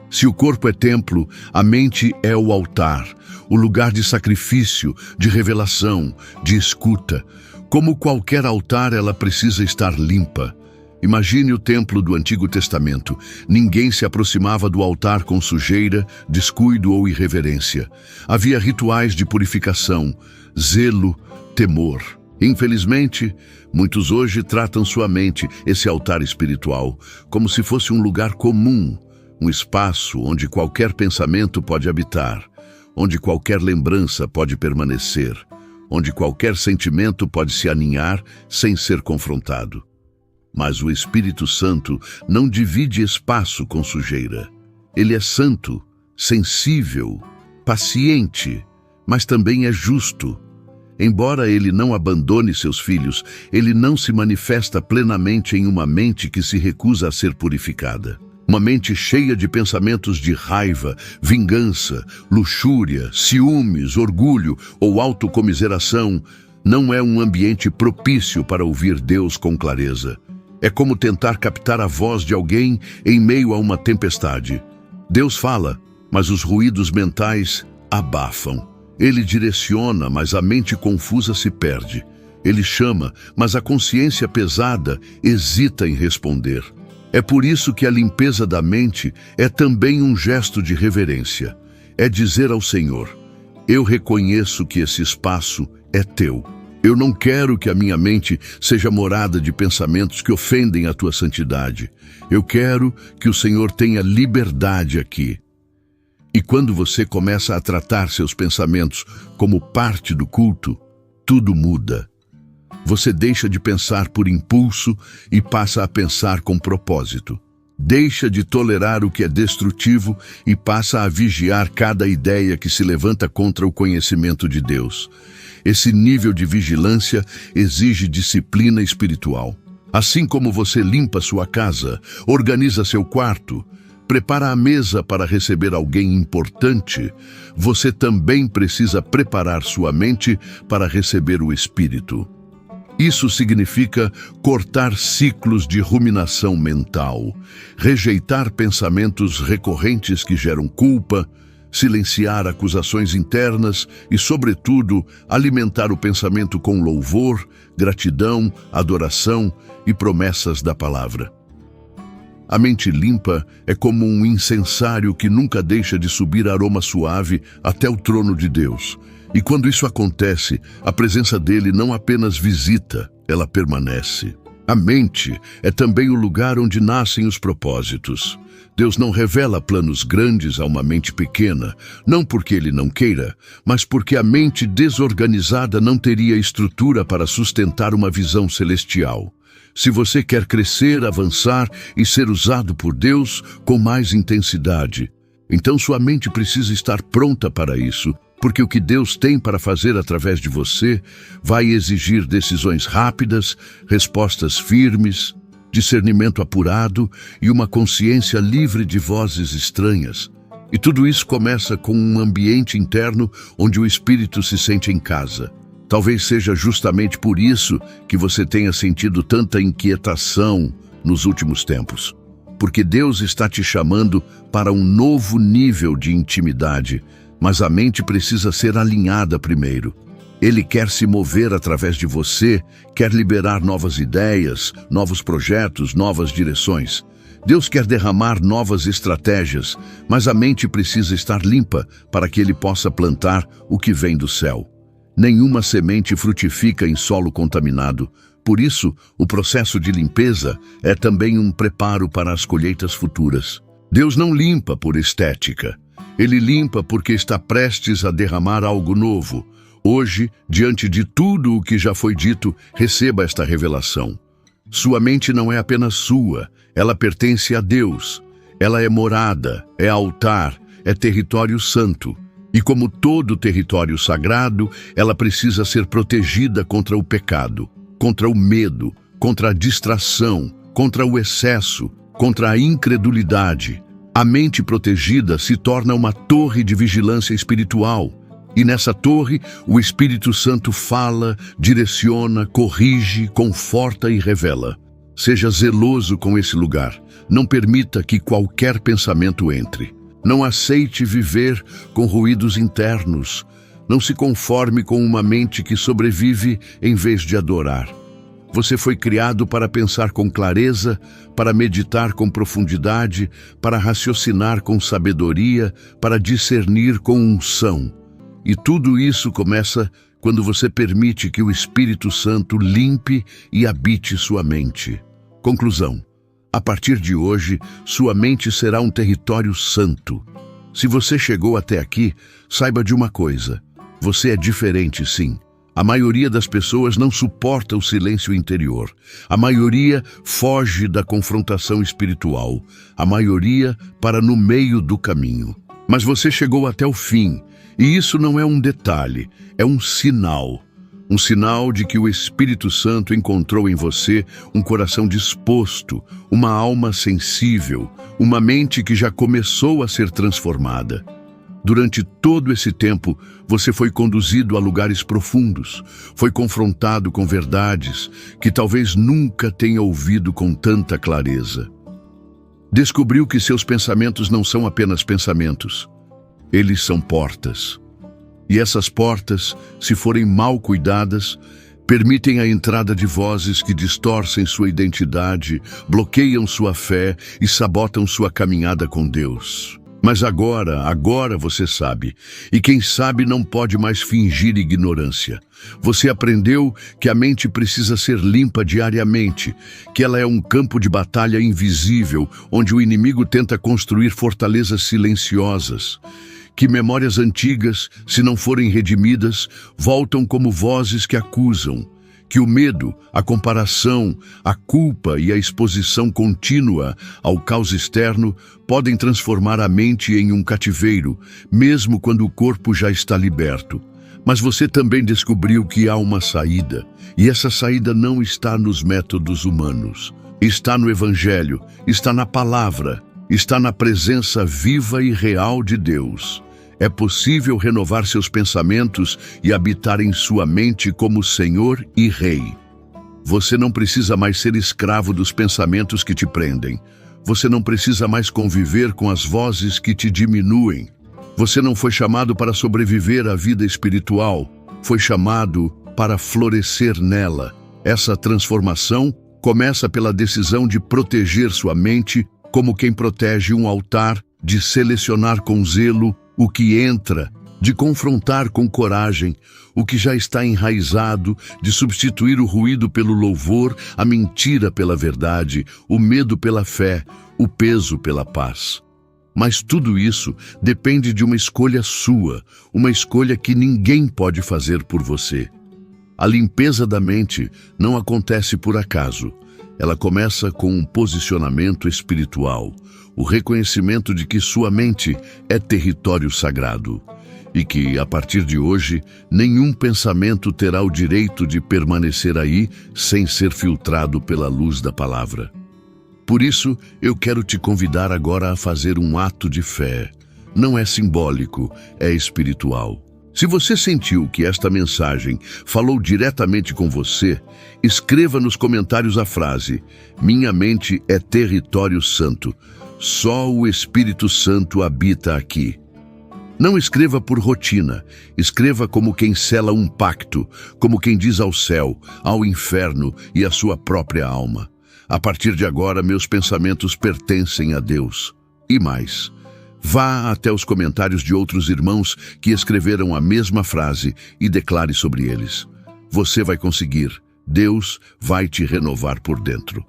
Se o corpo é templo, a mente é o altar, o lugar de sacrifício, de revelação, de escuta. Como qualquer altar, ela precisa estar limpa. Imagine o templo do Antigo Testamento. Ninguém se aproximava do altar com sujeira, descuido ou irreverência. Havia rituais de purificação, zelo, temor. Infelizmente, muitos hoje tratam sua mente, esse altar espiritual, como se fosse um lugar comum, um espaço onde qualquer pensamento pode habitar, onde qualquer lembrança pode permanecer, onde qualquer sentimento pode se aninhar sem ser confrontado. Mas o Espírito Santo não divide espaço com sujeira. Ele é santo, sensível, paciente, mas também é justo. Embora ele não abandone seus filhos, ele não se manifesta plenamente em uma mente que se recusa a ser purificada. Uma mente cheia de pensamentos de raiva, vingança, luxúria, ciúmes, orgulho ou autocomiseração não é um ambiente propício para ouvir Deus com clareza. É como tentar captar a voz de alguém em meio a uma tempestade. Deus fala, mas os ruídos mentais abafam. Ele direciona, mas a mente confusa se perde. Ele chama, mas a consciência pesada hesita em responder. É por isso que a limpeza da mente é também um gesto de reverência. É dizer ao Senhor: eu reconheço que esse espaço é teu. Eu não quero que a minha mente seja morada de pensamentos que ofendem a tua santidade. Eu quero que o Senhor tenha liberdade aqui. E quando você começa a tratar seus pensamentos como parte do culto, tudo muda. Você deixa de pensar por impulso e passa a pensar com propósito. Deixa de tolerar o que é destrutivo e passa a vigiar cada ideia que se levanta contra o conhecimento de Deus. Esse nível de vigilância exige disciplina espiritual. Assim como você limpa sua casa, organiza seu quarto, prepara a mesa para receber alguém importante, você também precisa preparar sua mente para receber o Espírito. Isso significa cortar ciclos de ruminação mental, rejeitar pensamentos recorrentes que geram culpa, silenciar acusações internas e, sobretudo, alimentar o pensamento com louvor, gratidão, adoração e promessas da palavra. A mente limpa é como um incensário que nunca deixa de subir aroma suave até o trono de Deus. E quando isso acontece, a presença dele não apenas visita, ela permanece. A mente é também o lugar onde nascem os propósitos. Deus não revela planos grandes a uma mente pequena, não porque Ele não queira, mas porque a mente desorganizada não teria estrutura para sustentar uma visão celestial. Se você quer crescer, avançar e ser usado por Deus com mais intensidade, então sua mente precisa estar pronta para isso, porque o que Deus tem para fazer através de você vai exigir decisões rápidas, respostas firmes, discernimento apurado e uma consciência livre de vozes estranhas. E tudo isso começa com um ambiente interno onde o espírito se sente em casa. Talvez seja justamente por isso que você tenha sentido tanta inquietação nos últimos tempos. Porque Deus está te chamando para um novo nível de intimidade, mas a mente precisa ser alinhada primeiro. Ele quer se mover através de você, quer liberar novas ideias, novos projetos, novas direções. Deus quer derramar novas estratégias, mas a mente precisa estar limpa para que Ele possa plantar o que vem do céu. Nenhuma semente frutifica em solo contaminado. Por isso, o processo de limpeza é também um preparo para as colheitas futuras. Deus não limpa por estética. Ele limpa porque está prestes a derramar algo novo. Hoje, diante de tudo o que já foi dito, receba esta revelação. Sua mente não é apenas sua, ela pertence a Deus. Ela é morada, é altar, é território santo. E como todo território sagrado, ela precisa ser protegida contra o pecado, contra o medo, contra a distração, contra o excesso, contra a incredulidade. A mente protegida se torna uma torre de vigilância espiritual. E nessa torre, o Espírito Santo fala, direciona, corrige, conforta e revela. Seja zeloso com esse lugar. Não permita que qualquer pensamento entre. Não aceite viver com ruídos internos. Não se conforme com uma mente que sobrevive em vez de adorar. Você foi criado para pensar com clareza, para meditar com profundidade, para raciocinar com sabedoria, para discernir com unção. E tudo isso começa quando você permite que o Espírito Santo limpe e habite sua mente. Conclusão: a partir de hoje, sua mente será um território santo. Se você chegou até aqui, saiba de uma coisa: você é diferente, sim. A maioria das pessoas não suporta o silêncio interior. A maioria foge da confrontação espiritual. A maioria para no meio do caminho. Mas você chegou até o fim. E isso não é um detalhe, é um sinal. Um sinal de que o Espírito Santo encontrou em você um coração disposto, uma alma sensível, uma mente que já começou a ser transformada. Durante todo esse tempo, você foi conduzido a lugares profundos, foi confrontado com verdades que talvez nunca tenha ouvido com tanta clareza. Descobriu que seus pensamentos não são apenas pensamentos, eles são portas. E essas portas, se forem mal cuidadas, permitem a entrada de vozes que distorcem sua identidade, bloqueiam sua fé e sabotam sua caminhada com Deus. Mas agora você sabe, e quem sabe não pode mais fingir ignorância. Você aprendeu que a mente precisa ser limpa diariamente, que ela é um campo de batalha invisível, onde o inimigo tenta construir fortalezas silenciosas. Que memórias antigas, se não forem redimidas, voltam como vozes que acusam. Que o medo, a comparação, a culpa e a exposição contínua ao caos externo podem transformar a mente em um cativeiro, mesmo quando o corpo já está liberto. Mas você também descobriu que há uma saída, e essa saída não está nos métodos humanos. Está no Evangelho, está na palavra, está na presença viva e real de Deus. É possível renovar seus pensamentos e habitar em sua mente como Senhor e Rei. Você não precisa mais ser escravo dos pensamentos que te prendem. Você não precisa mais conviver com as vozes que te diminuem. Você não foi chamado para sobreviver à vida espiritual. Foi chamado para florescer nela. Essa transformação começa pela decisão de proteger sua mente como quem protege um altar, de selecionar com zelo o que entra de confrontar com coragem o que já está enraizado, de substituir o ruído pelo louvor, a mentira pela verdade, o medo pela fé, o peso pela paz. Mas tudo isso depende de uma escolha sua, uma escolha que ninguém pode fazer por você. A limpeza da mente não acontece por acaso. Ela começa com um posicionamento espiritual, o reconhecimento de que sua mente é território sagrado e que, a partir de hoje, nenhum pensamento terá o direito de permanecer aí sem ser filtrado pela luz da palavra. Por isso, eu quero te convidar agora a fazer um ato de fé. Não é simbólico, é espiritual. Se você sentiu que esta mensagem falou diretamente com você, escreva nos comentários a frase: "Minha mente é território santo. Só o Espírito Santo habita aqui." Não escreva por rotina, escreva como quem sela um pacto, como quem diz ao céu, ao inferno e à sua própria alma: "A partir de agora, meus pensamentos pertencem a Deus." E mais, vá até os comentários de outros irmãos que escreveram a mesma frase e declare sobre eles. Você vai conseguir. Deus vai te renovar por dentro.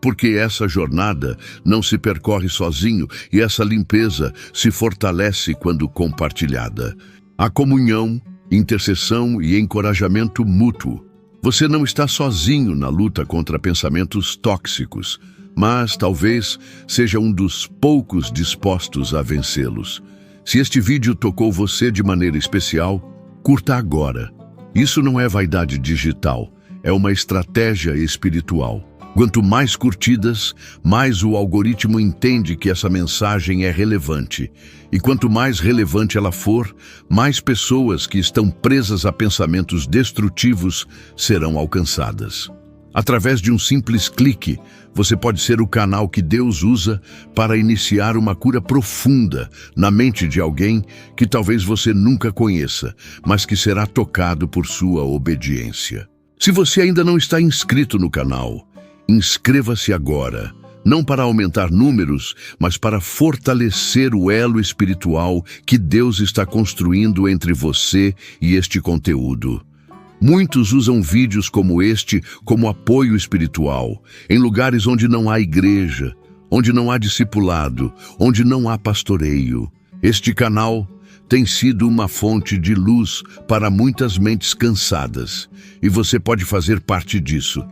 Porque essa jornada não se percorre sozinho e essa limpeza se fortalece quando compartilhada. A comunhão, intercessão e encorajamento mútuo. Você não está sozinho na luta contra pensamentos tóxicos, mas talvez seja um dos poucos dispostos a vencê-los. Se este vídeo tocou você de maneira especial, curta agora. Isso não é vaidade digital, é uma estratégia espiritual. Quanto mais curtidas, mais o algoritmo entende que essa mensagem é relevante. E quanto mais relevante ela for, mais pessoas que estão presas a pensamentos destrutivos serão alcançadas. Através de um simples clique, você pode ser o canal que Deus usa para iniciar uma cura profunda na mente de alguém que talvez você nunca conheça, mas que será tocado por sua obediência. Se você ainda não está inscrito no canal, inscreva-se agora, não para aumentar números, mas para fortalecer o elo espiritual que Deus está construindo entre você e este conteúdo. Muitos usam vídeos como este como apoio espiritual, em lugares onde não há igreja, onde não há discipulado, onde não há pastoreio. Este canal tem sido uma fonte de luz para muitas mentes cansadas, e você pode fazer parte disso.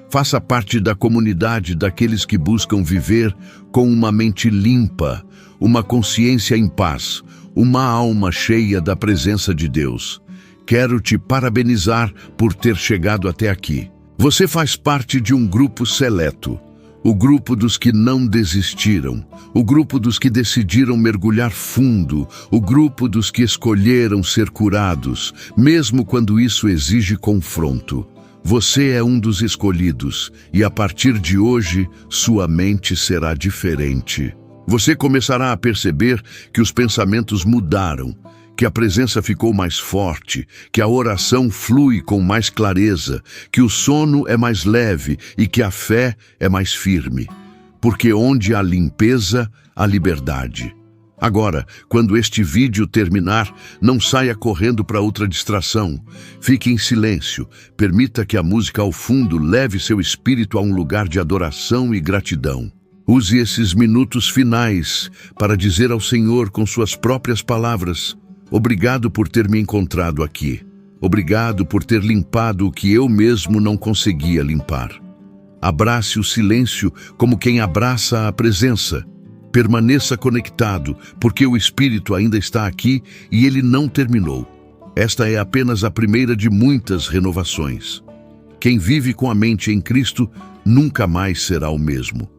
Faça parte da comunidade daqueles que buscam viver com uma mente limpa, uma consciência em paz, uma alma cheia da presença de Deus. Quero te parabenizar por ter chegado até aqui. Você faz parte de um grupo seleto, o grupo dos que não desistiram, o grupo dos que decidiram mergulhar fundo, o grupo dos que escolheram ser curados, mesmo quando isso exige confronto. Você é um dos escolhidos, e a partir de hoje, sua mente será diferente. Você começará a perceber que os pensamentos mudaram, que a presença ficou mais forte, que a oração flui com mais clareza, que o sono é mais leve e que a fé é mais firme. Porque onde há limpeza, há liberdade. Agora, quando este vídeo terminar, não saia correndo para outra distração. Fique em silêncio, permita que a música ao fundo leve seu espírito a um lugar de adoração e gratidão. Use esses minutos finais para dizer ao Senhor com suas próprias palavras: "Obrigado por ter me encontrado aqui. Obrigado por ter limpado o que eu mesmo não conseguia limpar." Abrace o silêncio como quem abraça a presença. Permaneça conectado, porque o Espírito ainda está aqui e ele não terminou. Esta é apenas a primeira de muitas renovações. Quem vive com a mente em Cristo nunca mais será o mesmo.